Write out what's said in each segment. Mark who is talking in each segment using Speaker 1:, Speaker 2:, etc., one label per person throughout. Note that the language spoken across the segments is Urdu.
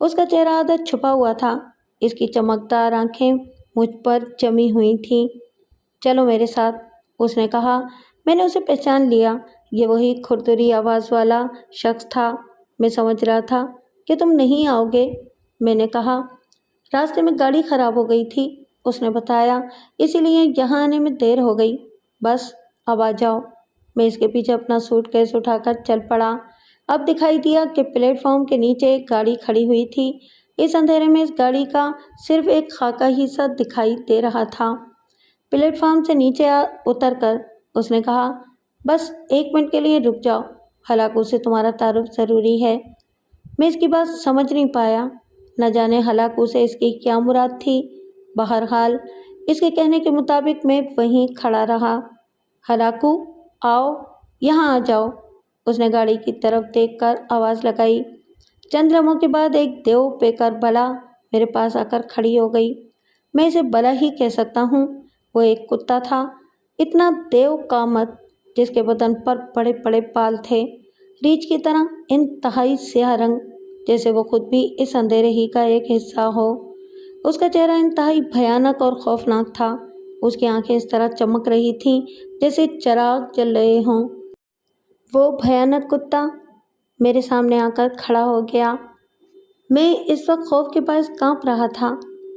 Speaker 1: اس کا چہرہ آدھا چھپا ہوا تھا، اس کی چمکدار آنکھیں مجھ پر جمی ہوئی تھیں۔ چلو میرے ساتھ، اس نے کہا۔ میں نے اسے پہچان لیا، یہ وہی کھردری آواز والا شخص تھا۔ میں سمجھ رہا تھا کہ تم نہیں آؤ گے، میں نے کہا۔ راستے میں گاڑی خراب ہو گئی تھی، اس نے بتایا، اسی لیے یہاں آنے میں دیر ہو گئی۔ بس اب آ جاؤ۔ میں اس کے پیچھے اپنا سوٹ کیس اٹھا کر چل پڑا۔ اب دکھائی دیا کہ پلیٹ فارم کے نیچے ایک گاڑی کھڑی ہوئی تھی۔ اس اندھیرے میں اس گاڑی کا صرف ایک خاکہ ہی سا دکھائی دے رہا تھا۔ پلیٹ فارم سے نیچے اتر کر اس نے کہا، بس 1 منٹ کے لیے رک جاؤ، ہلاکو سے تمہارا تعارف ضروری ہے۔ میں اس کی بات سمجھ نہیں پایا، نہ جانے ہلاکو سے اس کی کیا مراد تھی۔ بہرحال اس کے کہنے کے مطابق میں وہیں کھڑا رہا۔ ہلاکو، آؤ، یہاں آ جاؤ، اس نے گاڑی کی طرف دیکھ کر آواز لگائی۔ چند لمحوں کے بعد ایک دیو پیکر بلا میرے پاس آ کر کھڑی ہو گئی۔ میں اسے بلا ہی کہہ سکتا ہوں، وہ ایک کتا تھا، اتنا دیو قامت، جس کے بدن پر بڑے بڑے بال تھے، ریچھ کی طرح انتہائی سیاہ رنگ، جیسے وہ خود بھی اس اندھیرے ہی کا ایک حصہ ہو۔ اس کا چہرہ انتہائی بھیانک اور خوفناک تھا، اس کی آنکھیں اس طرح چمک رہی تھیں جیسے چراغ جل رہے ہوں۔ وہ بھیانک کتا میرے سامنے آ کر کھڑا ہو گیا۔ میں اس وقت خوف کے باعث کانپ رہا تھا۔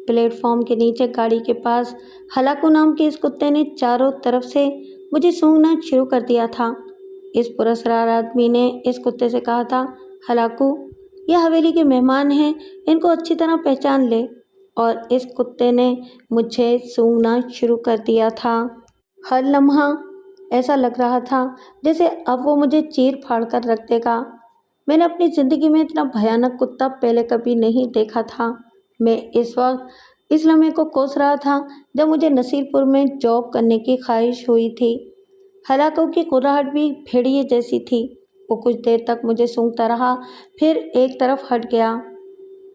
Speaker 1: پلیٹ فارم کے نیچے گاڑی کے پاس ہلاکو نام کے اس کتے نے چاروں طرف سے مجھے سونگھنا شروع کر دیا تھا۔ اس پراسرار آدمی نے اس کتے سے کہا تھا، ہلاکو، یہ حویلی کے مہمان ہیں، ان کو اچھی طرح پہچان لے، اور اس کتے نے مجھے سونگھنا شروع کر دیا تھا۔ ہر لمحہ ایسا لگ رہا تھا جیسے اب وہ مجھے چیر پھاڑ کر رکھ دے گا۔ میں نے اپنی زندگی میں اتنا بھیانک کتا پہلے کبھی نہیں دیکھا تھا۔ میں اس وقت اس لمحے کو کوس رہا تھا جب مجھے نصیر پور میں جاب کرنے کی خواہش ہوئی تھی۔ ہلاکو کی قراہٹ بھی بھیڑیے جیسی تھی۔ وہ کچھ دیر تک مجھے سونگھتا رہا، پھر ایک طرف ہٹ گیا۔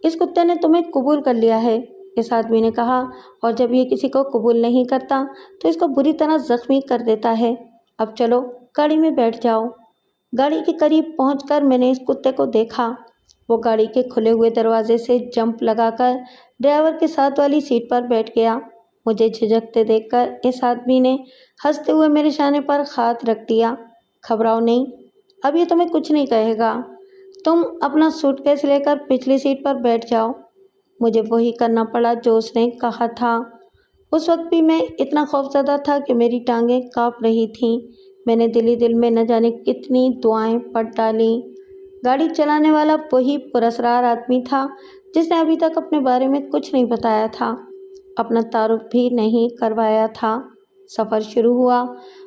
Speaker 1: اس کتے نے تمہیں قبول کر لیا ہے، اس آدمی نے کہا، اور جب یہ کسی کو قبول نہیں کرتا تو اس کو بری طرح زخمی کر دیتا ہے۔ اب چلو گاڑی میں بیٹھ جاؤ۔ گاڑی کے قریب پہنچ کر میں نے اس کتے کو دیکھا۔ وہ گاڑی کے کھلے ہوئے دروازے سے جمپ لگا کر ڈرائیور کے ساتھ والی سیٹ پر بیٹھ گیا۔ مجھے جھجکتے دیکھ کر اس آدمی نے ہنستے ہوئے میرے شانے پر ہاتھ رکھ دیا۔ گھبراؤ نہیں، اب یہ تمہیں کچھ نہیں کہے گا، تم اپنا سوٹ کیس لے کر پچھلی سیٹ پر بیٹھ جاؤ۔ مجھے وہی کرنا پڑا جو اس نے کہا تھا۔ اس وقت بھی میں اتنا خوفزدہ تھا کہ میری ٹانگیں کانپ رہی تھیں۔ میں نے دل ہی دل میں نہ جانے کتنی دعائیں پڑھ ڈالیں۔ گاڑی چلانے والا وہی پراسرار آدمی تھا جس نے ابھی تک اپنے بارے میں کچھ نہیں بتایا تھا، اپنا تعارف بھی نہیں کروایا تھا۔ سفر شروع ہوا۔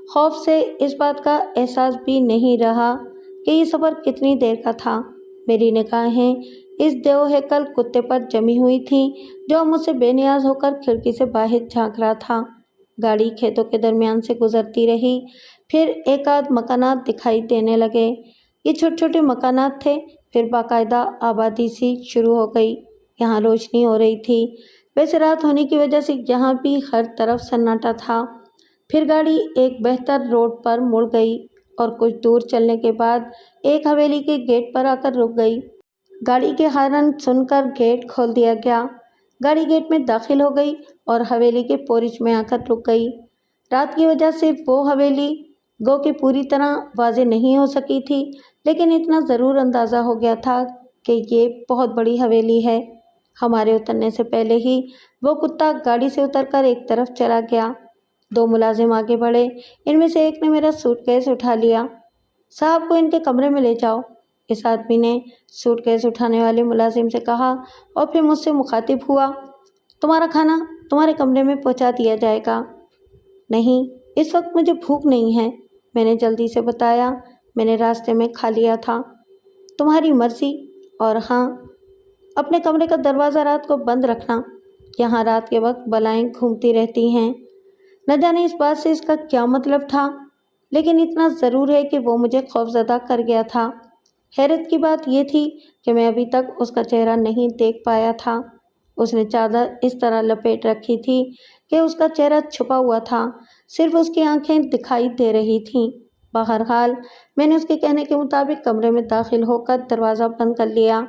Speaker 1: خوف سے اس بات کا احساس بھی نہیں رہا کہ یہ سفر کتنی دیر کا تھا۔ میری نگاہیں اس دیو ہیکل کتے پر جمی ہوئی تھیں جو مجھ سے بے نیاز ہو کر کھڑکی سے باہر جھانک رہا تھا۔ گاڑی کھیتوں کے درمیان سے گزرتی رہی، پھر ایک آدھ مکانات دکھائی دینے لگے۔ یہ چھوٹے چھوٹے مکانات تھے، پھر باقاعدہ آبادی سی شروع ہو گئی۔ یہاں روشنی ہو رہی تھی، ویسے رات ہونے کی وجہ سے یہاں بھی ہر طرف سناٹا تھا۔ پھر گاڑی ایک بہتر روڈ پر مڑ گئی اور کچھ دور چلنے کے بعد ایک حویلی کے گیٹ پر آ کر رک گئی۔ گاڑی کے ہارن سن کر گیٹ کھول دیا گیا۔ گاڑی گیٹ میں داخل ہو گئی اور حویلی کے پورچ میں آ کر رک گئی۔ رات کی وجہ سے وہ حویلی گو کہ پوری طرح واضح نہیں ہو سکی تھی، لیکن اتنا ضرور اندازہ ہو گیا تھا کہ یہ بہت بڑی حویلی ہے۔ ہمارے اترنے سے پہلے ہی وہ کتا گاڑی سے اتر کر ایک طرف چلا گیا۔ 2 ملازم آگے بڑھے، ان میں سے ایک نے میرا سوٹ کیس اٹھا لیا۔ صاحب کو ان کے کمرے میں لے جاؤ، اس آدمی نے سوٹ کیس اٹھانے والے ملازم سے کہا، اور پھر مجھ سے مخاطب ہوا، تمہارا کھانا تمہارے کمرے میں پہنچا دیا جائے گا۔ نہیں، اس وقت مجھے بھوک نہیں ہے، میں نے جلدی سے بتایا، میں نے راستے میں کھا لیا تھا۔ تمہاری مرضی، اور ہاں، اپنے کمرے کا دروازہ رات کو بند رکھنا، یہاں رات کے وقت بلائیں گھومتی رہتی ہیں۔ نہ جانے اس بات سے اس کا کیا مطلب تھا، لیکن اتنا ضرور ہے کہ وہ مجھے خوفزدہ کر گیا تھا۔ حیرت کی بات یہ تھی کہ میں ابھی تک اس کا چہرہ نہیں دیکھ پایا تھا۔ اس نے چادر اس طرح لپیٹ رکھی تھی کہ اس کا چہرہ چھپا ہوا تھا، صرف اس کی آنکھیں دکھائی دے رہی تھیں۔ بہرحال میں نے اس کے کہنے کے مطابق کمرے میں داخل ہو کر دروازہ بند کر لیا۔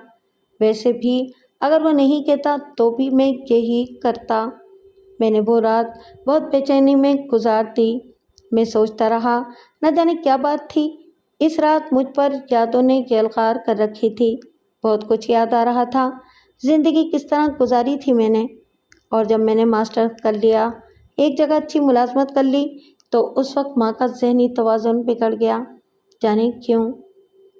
Speaker 1: ویسے بھی اگر وہ نہیں کہتا تو بھی میں یہی کرتا۔ میں نے وہ رات بہت بے چینی میں گزار دی۔ میں سوچتا رہا، نہ جانے کیا بات تھی۔ اس رات مجھ پر یادوں نے یلغار کر رکھی تھی۔ بہت کچھ یاد آ رہا تھا، زندگی کس طرح گزاری تھی میں نے۔ اور جب میں نے ماسٹر کر لیا، ایک جگہ اچھی ملازمت کر لی، تو اس وقت ماں کا ذہنی توازن بگڑ گیا۔ جانے کیوں؟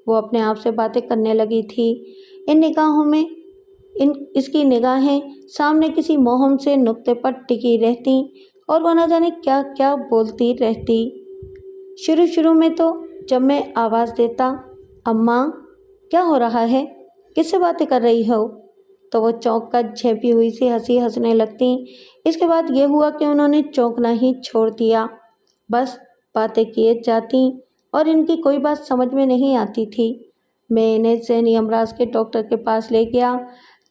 Speaker 1: وہ اپنے آپ سے باتیں کرنے لگی تھی۔ ان نگاہوں میں اس کی نگاہیں سامنے کسی مہم سے نقطے پر ٹکی رہتی اور وہ نہ جانے کیا کیا بولتی رہتی۔ شروع میں تو جب میں آواز دیتا، اماں کیا ہو رہا ہے، کس سے باتیں کر رہی ہو، تو وہ چونک کر جھیپی ہوئی سی ہنسی ہنسنے لگتی۔ اس کے بعد یہ ہوا کہ انہوں نے چونکنا ہی چھوڑ دیا، بس باتیں کیے جاتی اور ان کی کوئی بات سمجھ میں نہیں آتی تھی۔ میں انہیں ذہنی امراض کے ڈاکٹر کے پاس لے گیا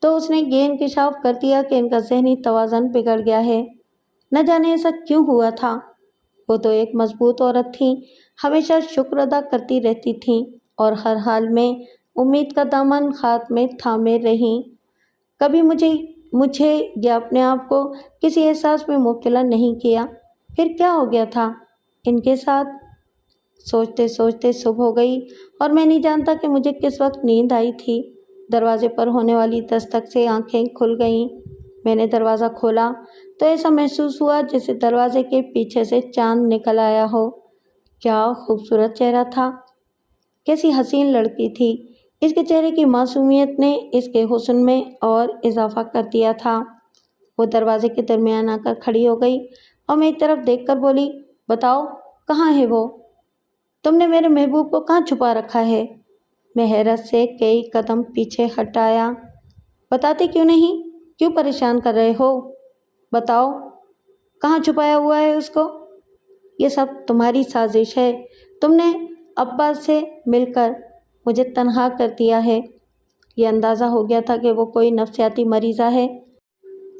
Speaker 1: تو اس نے یہ انکشاف کر دیا کہ ان کا ذہنی توازن بگڑ گیا ہے۔ نہ جانے ایسا کیوں ہوا تھا۔ وہ تو ایک مضبوط عورت تھیں، ہمیشہ شکر ادا کرتی رہتی تھیں اور ہر حال میں امید کا دامن ہاتھ میں تھامے رہیں۔ کبھی مجھے یا اپنے آپ کو کسی احساس میں مبتلا نہیں کیا۔ پھر کیا ہو گیا تھا ان کے ساتھ؟ سوچتے سوچتے صبح ہو گئی اور میں نہیں جانتا کہ مجھے کس وقت نیند آئی تھی۔ دروازے پر ہونے والی دستک سے آنکھیں کھل گئیں۔ میں نے دروازہ کھولا تو ایسا محسوس ہوا جیسے دروازے کے پیچھے سے چاند نکل آیا ہو۔ کیا خوبصورت چہرہ تھا، کیسی حسین لڑکی تھی۔ اس کے چہرے کی معصومیت نے اس کے حسن میں اور اضافہ کر دیا تھا۔ وہ دروازے کے درمیان آ کر کھڑی ہو گئی اور میری طرف دیکھ کر بولی، بتاؤ کہاں ہے وہ؟ تم نے میرے محبوب کو کہاں چھپا رکھا ہے؟ میں حیرت سے کئی قدم پیچھے ہٹ آیا۔ بتاتے کیوں نہیں؟ کیوں پریشان کر رہے ہو؟ بتاؤ کہاں چھپایا ہوا ہے اس کو؟ یہ سب تمہاری سازش ہے۔ تم نے ابا سے مل کر مجھے تنہا کر دیا ہے۔ یہ اندازہ ہو گیا تھا کہ وہ کوئی نفسیاتی مریضہ ہے۔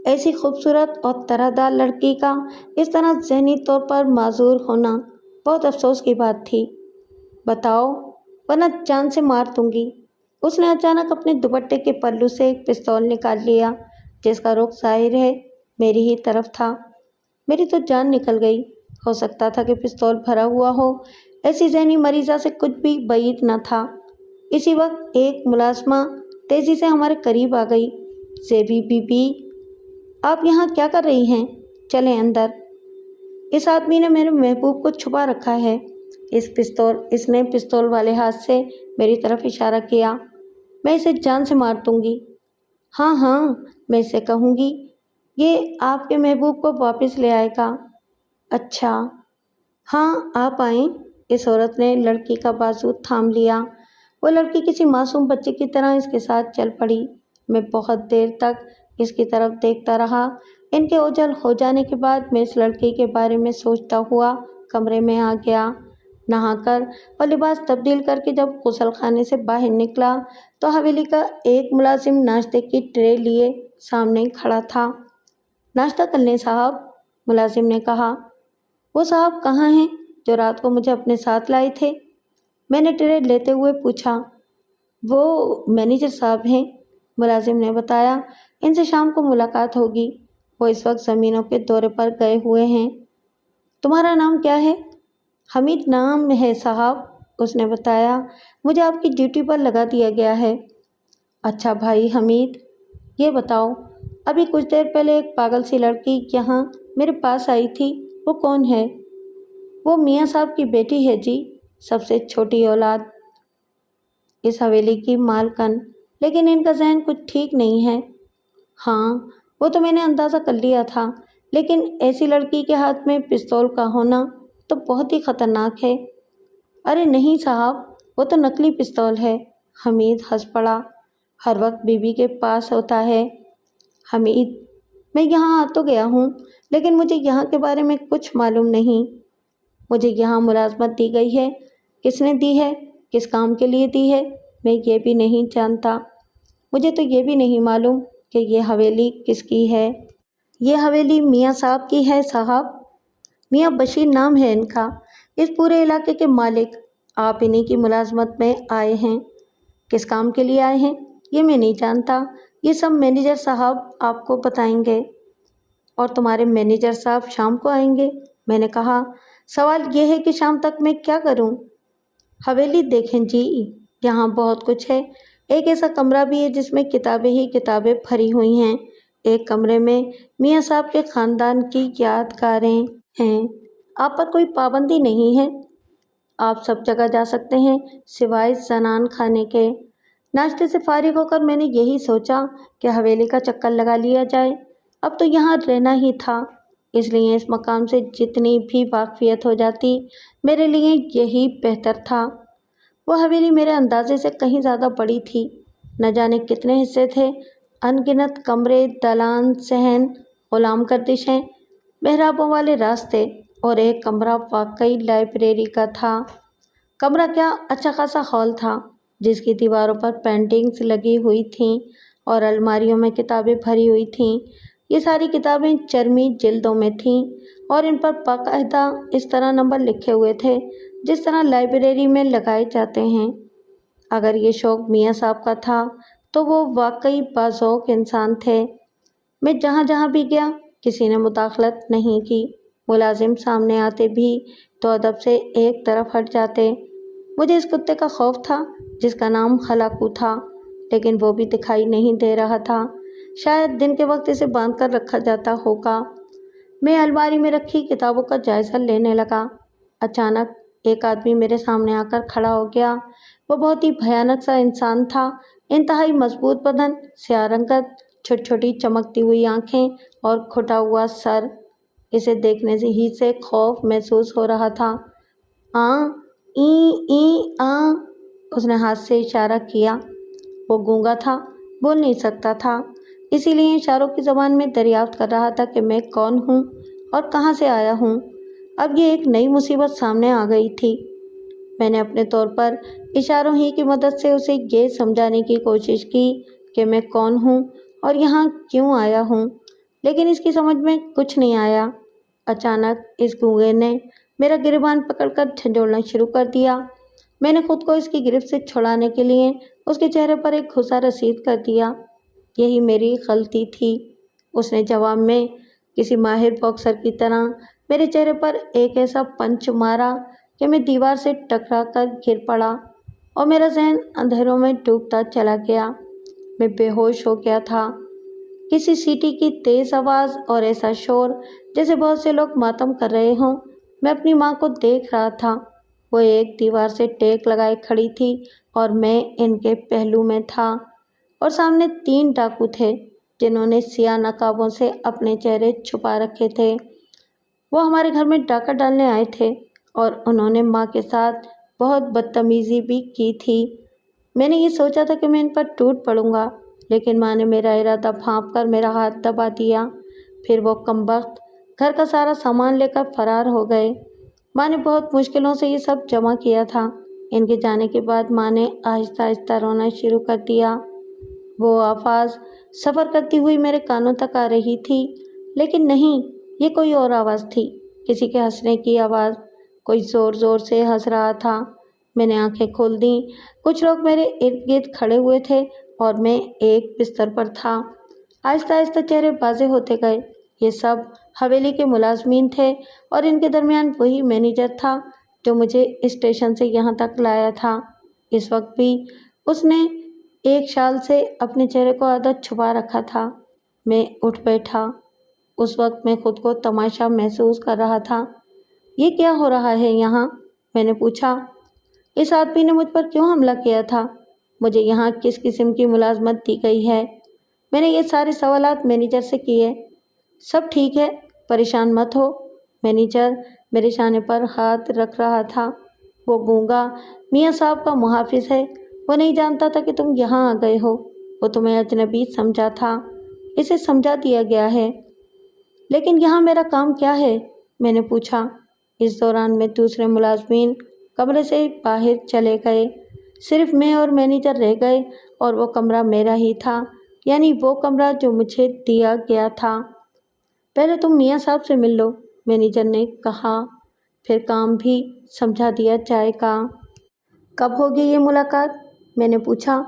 Speaker 1: ایسی خوبصورت اور طرح دار لڑکی کا اس طرح ذہنی طور پر معذور ہونا بہت افسوس کی بات تھی۔ بتاؤ ورنہ جان سے مار دوں گی۔ اس نے اچانک اپنے دوپٹے کے پلو سے ایک پستول نکال لیا جس کا رخ ظاہر ہے میری ہی طرف تھا۔ میری تو جان نکل گئی۔ ہو سکتا تھا کہ پستول بھرا ہوا ہو، ایسی ذہنی مریضہ سے کچھ بھی بعید نہ تھا۔ اسی وقت ایک ملازمہ تیزی سے ہمارے قریب آ گئی۔ زیبی بی بی، آپ یہاں کیا کر رہی ہیں؟ چلیں اندر۔ اس آدمی نے میرے محبوب کو چھپا رکھا ہے۔ اس نے پستول والے ہاتھ سے میری طرف اشارہ کیا۔ میں اسے جان سے مار دوں گی۔ ہاں ہاں، میں اسے کہوں گی یہ آپ کے محبوب کو واپس لے آئے گا۔ اچھا ہاں، آپ آئیں۔ اس عورت نے لڑکی کا بازو تھام لیا۔ وہ لڑکی کسی معصوم بچے کی طرح اس کے ساتھ چل پڑی۔ میں بہت دیر تک اس کی طرف دیکھتا رہا۔ ان کے اوجھل ہو جانے کے بعد میں اس لڑکی کے بارے میں سوچتا ہوا کمرے میں آ گیا۔ نہا کر اور لباس تبدیل کر کے جب غسل خانے سے باہر نکلا تو حویلی کا ایک ملازم ناشتے کی ٹرے لیے سامنے کھڑا تھا۔ ناشتہ کر لیں صاحب، ملازم نے کہا۔ وہ صاحب کہاں ہیں جو رات کو مجھے اپنے ساتھ لائے تھے؟ میں نے ٹرے لیتے ہوئے پوچھا۔ وہ مینیجر صاحب ہیں، ملازم نے بتایا، ان سے شام کو ملاقات ہوگی۔ وہ اس وقت زمینوں کے دورے پر گئے ہوئے ہیں۔ تمہارا نام کیا ہے؟ حمید نام ہے صاحب، اس نے بتایا۔ مجھے آپ کی ڈیوٹی پر لگا دیا گیا ہے۔ اچھا بھائی حمید، یہ بتاؤ، ابھی کچھ دیر پہلے ایک پاگل سی لڑکی یہاں میرے پاس آئی تھی، وہ کون ہے؟ وہ میاں صاحب کی بیٹی ہے جی، سب سے چھوٹی اولاد، اس حویلی کی مالکن، لیکن ان کا ذہن کچھ ٹھیک نہیں ہے۔ ہاں وہ تو میں نے اندازہ کر لیا تھا، لیکن ایسی لڑکی کے ہاتھ میں پستول کا ہونا تو بہت ہی خطرناک ہے۔ ارے نہیں صاحب، وہ تو نقلی پستول ہے۔ حمید ہنس پڑا۔ ہر وقت بی بی کے پاس ہوتا ہے۔ حمید، میں یہاں آ تو گیا ہوں، لیکن مجھے یہاں کے بارے میں کچھ معلوم نہیں۔ مجھے یہاں ملازمت دی گئی ہے، کس نے دی ہے، کس کام کے لیے دی ہے، میں یہ بھی نہیں جانتا۔ مجھے تو یہ بھی نہیں معلوم کہ یہ حویلی کس کی ہے۔ یہ حویلی میاں صاحب کی ہے صاحب، میاں بشیر نام ہے ان کا، اس پورے علاقے کے مالک۔ آپ انہی کی ملازمت میں آئے ہیں۔ کس کام کے لیے آئے ہیں یہ میں نہیں جانتا، یہ سب مینیجر صاحب آپ کو بتائیں گے۔ اور تمہارے مینیجر صاحب شام کو آئیں گے؟ میں نے کہا۔ سوال یہ ہے کہ شام تک میں کیا کروں؟ حویلی دیکھیں جی، یہاں بہت کچھ ہے۔ ایک ایسا کمرہ بھی ہے جس میں کتابیں ہی کتابیں بھری ہوئی ہیں۔ ایک کمرے میں میاں صاحب کے خاندان کی یادگاریں ہیں۔ آپ پر کوئی پابندی نہیں ہے، آپ سب جگہ جا سکتے ہیں سوائے زنان خانے کے۔ ناشتے سے فارغ ہو کر میں نے یہی سوچا کہ حویلی کا چکر لگا لیا جائے۔ اب تو یہاں رہنا ہی تھا، اس لیے اس مقام سے جتنی بھی واقفیت ہو جاتی میرے لیے یہی بہتر تھا۔ وہ حویلی میرے اندازے سے کہیں زیادہ بڑی تھی۔ نہ جانے کتنے حصے تھے، ان گنت کمرے، دالان، صحن، غلام گردشیں، محرابوں والے راستے، اور ایک کمرہ واقعی لائبریری کا تھا۔ کمرہ کیا، اچھا خاصا ہال تھا جس کی دیواروں پر پینٹنگز لگی ہوئی تھیں اور الماریوں میں کتابیں بھری ہوئی تھیں۔ یہ ساری کتابیں چرمی جلدوں میں تھیں اور ان پر باقاعدہ اس طرح نمبر لکھے ہوئے تھے جس طرح لائبریری میں لگائے جاتے ہیں۔ اگر یہ شوق میاں صاحب کا تھا تو وہ واقعی باذوق انسان تھے۔ میں جہاں جہاں بھی گیا کسی نے مداخلت نہیں کی۔ ملازم سامنے آتے بھی تو ادب سے ایک طرف ہٹ جاتے۔ مجھے اس کتے کا خوف تھا جس کا نام ہلاکو تھا، لیکن وہ بھی دکھائی نہیں دے رہا تھا۔ شاید دن کے وقت اسے باندھ کر رکھا جاتا ہوگا۔ میں الماری میں رکھی کتابوں کا جائزہ لینے لگا۔ اچانک ایک آدمی میرے سامنے آ کر کھڑا ہو گیا۔ وہ بہت ہی بھیانک سا انسان تھا، انتہائی مضبوط بدن، سیاہ رنگت، چھوٹی چھوٹی چمکتی ہوئی آنکھیں اور کھٹا ہوا سر۔ اسے دیکھنے سے ہی سے خوف محسوس ہو رہا تھا۔ آں آں، اس نے ہاتھ سے اشارہ کیا۔ وہ گونگا تھا، بول نہیں سکتا تھا، اسی لیے اشاروں کی زبان میں دریافت کر رہا تھا کہ میں کون ہوں اور کہاں سے آیا ہوں۔ اب یہ ایک نئی مصیبت سامنے آ گئی تھی۔ میں نے اپنے طور پر اشاروں ہی کی مدد سے اسے یہ سمجھانے کی کوشش کی کہ میں کون ہوں اور یہاں کیوں آیا ہوں، لیکن اس کی سمجھ میں کچھ نہیں آیا۔ اچانک اس گونگے نے میرا گریبان پکڑ کر جھنجھوڑنا شروع کر دیا۔ میں نے خود کو اس کی گرفت سے چھڑانے کے لیے اس کے چہرے پر ایک گھسا رسید کر دیا۔ یہی میری غلطی تھی۔ اس نے جواب میں کسی ماہر باکسر کی طرح میرے چہرے پر ایک ایسا پنچ مارا کہ میں دیوار سے ٹکرا کر گر پڑا اور میرا ذہن اندھیروں میں ڈوبتا چلا گیا۔ میں بے ہوش ہو گیا تھا۔ کسی سیٹی کی تیز آواز اور ایسا شور جیسے بہت سے لوگ ماتم کر رہے ہوں۔ میں اپنی ماں کو دیکھ رہا تھا، وہ ایک دیوار سے ٹیک لگائے کھڑی تھی اور میں ان کے پہلو میں تھا، اور سامنے 3 ڈاکو تھے جنہوں نے سیاہ نقابوں سے اپنے چہرے چھپا رکھے تھے۔ وہ ہمارے گھر میں ڈاکہ ڈالنے آئے تھے اور انہوں نے ماں کے ساتھ بہت بدتمیزی بھی کی تھی۔ میں نے یہ سوچا تھا کہ میں ان پر ٹوٹ پڑوں گا، لیکن ماں نے میرا ارادہ بھانپ کر میرا ہاتھ دبا دیا۔ پھر وہ کمبخت گھر کا سارا سامان لے کر فرار ہو گئے۔ ماں نے بہت مشکلوں سے یہ سب جمع کیا تھا۔ ان کے جانے کے بعد ماں نے آہستہ آہستہ رونا شروع کر دیا۔ وہ آواز سفر کرتی ہوئی میرے کانوں تک آ رہی تھی، لیکن نہیں، یہ کوئی اور آواز تھی، کسی کے ہنسنے کی آواز۔ کوئی زور زور سے ہنس رہا تھا۔ میں نے آنکھیں کھول دیں۔ کچھ لوگ میرے ارد گرد کھڑے ہوئے تھے اور میں ایک بستر پر تھا۔ آہستہ آہستہ چہرے واضح ہوتے گئے۔ یہ سب حویلی کے ملازمین تھے اور ان کے درمیان وہی مینیجر تھا جو مجھے اسٹیشن سے یہاں تک لایا تھا۔ اس وقت بھی اس نے ایک شال سے اپنے چہرے کو آدھا چھپا رکھا تھا۔ میں اٹھ بیٹھا۔ اس وقت میں خود کو تماشا محسوس کر رہا تھا۔ یہ کیا ہو رہا ہے یہاں؟ میں نے پوچھا۔ اس آدمی نے مجھ پر کیوں حملہ کیا تھا؟ مجھے یہاں کس قسم کی ملازمت دی گئی ہے؟ میں نے یہ سارے سوالات مینیجر سے کیے۔ سب ٹھیک ہے، پریشان مت ہو۔ مینیجر میرے شانے پر ہاتھ رکھ رہا تھا۔ وہ گونگا میاں صاحب کا محافظ ہے، وہ نہیں جانتا تھا کہ تم یہاں آ گئے ہو، وہ تمہیں اجنبی سمجھا تھا، اسے سمجھا دیا گیا ہے۔ لیکن یہاں میرا کام کیا ہے؟ میں نے پوچھا۔ اس دوران میں دوسرے ملازمین کمرے سے باہر چلے گئے، صرف میں اور مینیجر رہ گئے، اور وہ کمرہ میرا ہی تھا، یعنی وہ کمرہ جو مجھے دیا گیا تھا۔ پہلے تم میاں صاحب سے مل لو، مینیجر نے کہا، پھر کام بھی سمجھا دیا جائے گا۔ کب ہوگی یہ ملاقات؟ میں نے پوچھا۔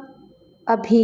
Speaker 1: ابھی۔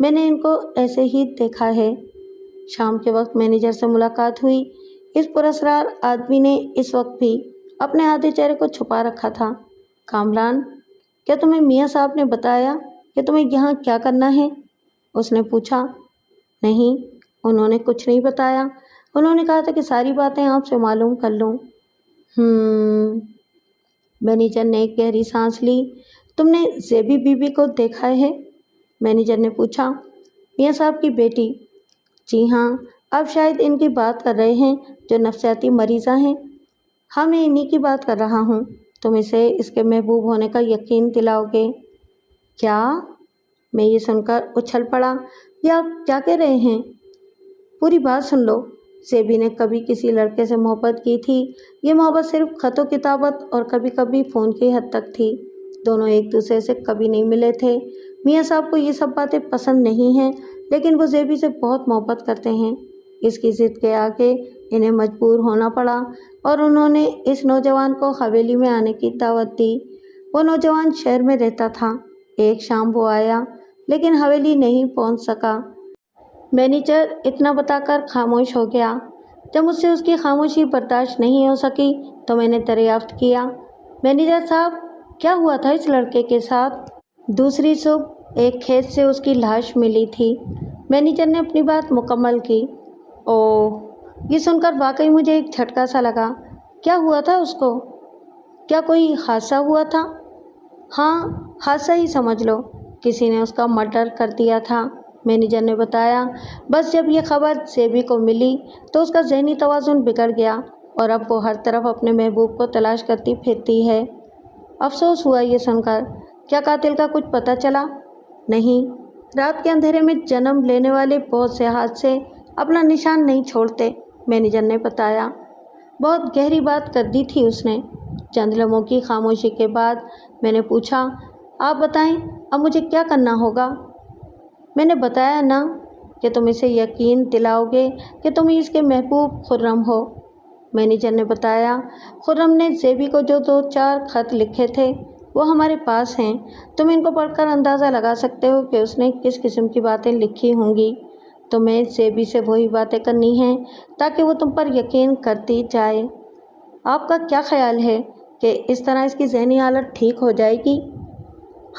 Speaker 1: میں نے ان کو ایسے ہی دیکھا ہے۔ شام کے وقت مینیجر سے ملاقات ہوئی۔ اس پراسرار آدمی نے اس وقت بھی اپنے آدھے چہرے کو چھپا رکھا تھا۔ کامران، کیا تمہیں میاں صاحب نے بتایا کہ تمہیں یہاں کیا کرنا ہے؟ اس نے پوچھا۔ نہیں، انہوں نے کچھ نہیں بتایا۔ انہوں نے کہا تھا کہ ساری باتیں آپ سے معلوم کر لوں۔ مینیجر نے ایک گہری سانس لی۔ تم نے زیبی بی بی کو دیکھا ہے؟ مینیجر نے پوچھا۔ میاں صاحب کی بیٹی؟ جی ہاں، آپ شاید ان کی بات کر رہے ہیں جو نفسیاتی مریضہ ہیں۔ ہاں، میں انہی کی بات کر رہا ہوں۔ تم اسے اس کے محبوب ہونے کا یقین دلاؤ گے؟ کیا؟ میں یہ سن کر اچھل پڑا۔ یہ آپ کیا کہہ رہے ہیں؟ پوری بات سن لو۔ زیبی نے کبھی کسی لڑکے سے محبت کی تھی۔ یہ محبت صرف خط و کتابت اور کبھی کبھی فون کی حد تک تھی۔ دونوں ایک دوسرے سے کبھی نہیں ملے تھے۔ میاں صاحب کو یہ سب باتیں پسند نہیں ہیں، لیکن وہ زیبی سے بہت محبت کرتے ہیں۔ اس کی ضد کے آگے انہیں مجبور ہونا پڑا اور انہوں نے اس نوجوان کو حویلی میں آنے کی دعوت دی۔ وہ نوجوان شہر میں رہتا تھا۔ ایک شام وہ آیا، لیکن حویلی نہیں پہنچ سکا۔ مینیجر اتنا بتا کر خاموش ہو گیا۔ جب مجھ سے اس کی خاموشی برداشت نہیں ہو سکی تو میں نے دریافت کیا، مینیجر صاحب، کیا ہوا تھا اس لڑکے کے ساتھ؟ دوسری صبح ایک کھیت سے اس کی لاش ملی تھی۔ مینیجر نے اپنی بات مکمل کی۔ اوہ، یہ سن کر واقعی مجھے ایک جھٹکا سا لگا۔ کیا ہوا تھا اس کو؟ کیا کوئی حادثہ ہوا تھا؟ ہاں، حادثہ ہی سمجھ لو۔ کسی نے اس کا مرڈر کر دیا تھا، مینیجر نے بتایا۔ بس جب یہ خبر زیبی کو ملی تو اس کا ذہنی توازن بگڑ گیا اور اب وہ ہر طرف اپنے محبوب کو تلاش کرتی پھرتی ہے۔ افسوس ہوا یہ سن کر۔ کیا قاتل کا کچھ پتہ چلا؟ نہیں۔ رات کے اندھیرے میں جنم لینے والے بہت سے حادثے اپنا نشان نہیں چھوڑتے، مینیجر نے بتایا۔ بہت گہری بات کر دی تھی اس نے۔ چند لمحوں کی خاموشی کے بعد میں نے پوچھا، آپ بتائیں اب مجھے کیا کرنا ہوگا؟ میں نے بتایا نا کہ تم اسے یقین دلاؤ گے کہ تم اس کے محبوب خرم ہو، مینیجر نے بتایا۔ خرم نے زیبی کو جو 2-4 خط لکھے تھے وہ ہمارے پاس ہیں۔ تم ان کو پڑھ کر اندازہ لگا سکتے ہو کہ اس نے کس قسم کی باتیں لکھی ہوں گی۔ تمہیں زیبی سے وہی باتیں کرنی ہیں تاکہ وہ تم پر یقین کرتی جائے۔ آپ کا کیا خیال ہے کہ اس طرح اس کی ذہنی حالت ٹھیک ہو جائے گی؟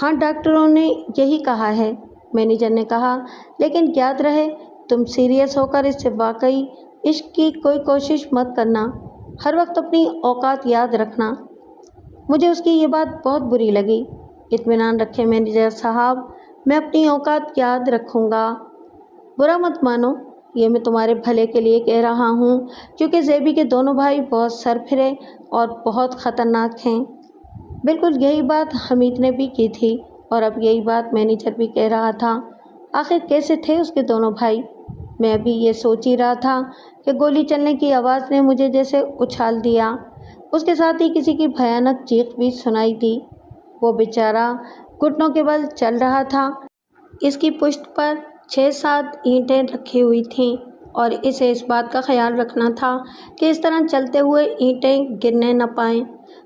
Speaker 1: ہاں، ڈاکٹروں نے یہی کہا ہے، مینیجر نے کہا، لیکن یاد رہے تم سیریس ہو کر اس سے واقعی عشق کی کوئی کوشش مت کرنا۔ ہر وقت اپنی اوقات یاد رکھنا۔ مجھے اس کی یہ بات بہت بری لگی۔ اطمینان رکھیں مینیجر صاحب، میں اپنی اوقات یاد رکھوں گا۔ برا مت مانو، یہ میں تمہارے بھلے کے لیے کہہ رہا ہوں، کیونکہ زیبی کے دونوں بھائی بہت سرپھرے اور بہت خطرناک ہیں۔ بالکل یہی بات حمید نے بھی کی تھی اور اب یہی بات مینیجر بھی کہہ رہا تھا۔ آخر کیسے تھے اس کے دونوں بھائی؟ میں ابھی یہ سوچ ہی رہا تھا کہ گولی چلنے کی آواز نے مجھے جیسے اچھال دیا۔ اس کے ساتھ ہی کسی کی بھیانک چیخ بھی سنائی دی۔ وہ بیچارہ گھٹنوں کے بل چل رہا تھا۔ اس کی پشت پر 6-7 اینٹیں رکھی ہوئی تھیں اور اسے اس بات کا خیال رکھنا تھا کہ اس طرح چلتے ہوئے اینٹیں گرنے نہ پائیں،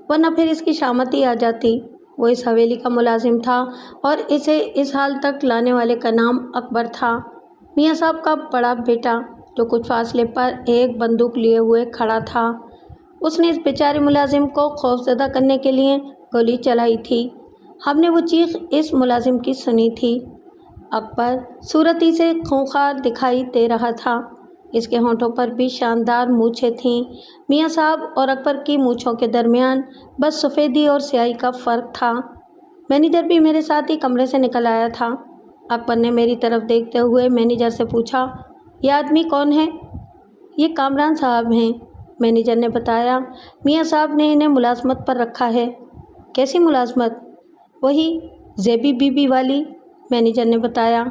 Speaker 1: ورنہ پھر اس کی شامت ہی آ جاتی۔ وہ اس حویلی کا ملازم تھا اور اسے اس حال تک لانے والے کا نام اکبر تھا، میاں صاحب کا بڑا بیٹا، جو کچھ فاصلے پر ایک بندوق لیے ہوئے کھڑا تھا۔ اس نے اس بیچارے ملازم کو خوفزدہ کرنے کے لیے گولی چلائی تھی۔ ہم نے وہ چیخ اس ملازم کی سنی تھی۔ اکبر صورت ہی سے خونخوار دکھائی دے رہا تھا۔ اس کے ہونٹوں پر بھی شاندار مونچھیں تھیں۔ میاں صاحب اور اکبر کی مونچھوں کے درمیان بس سفیدی اور سیاہی کا فرق تھا۔ مینیجر بھی میرے ساتھ ہی کمرے سے نکل آیا تھا۔ اکبر نے میری طرف دیکھتے ہوئے مینیجر سے پوچھا، یہ آدمی کون ہے؟ یہ کامران صاحب ہیں، مینیجر نے بتایا۔ میاں صاحب نے انہیں ملازمت پر رکھا ہے۔ کیسی ملازمت؟ وہی زیبی بی بی والی، مینیجر نے بتایا۔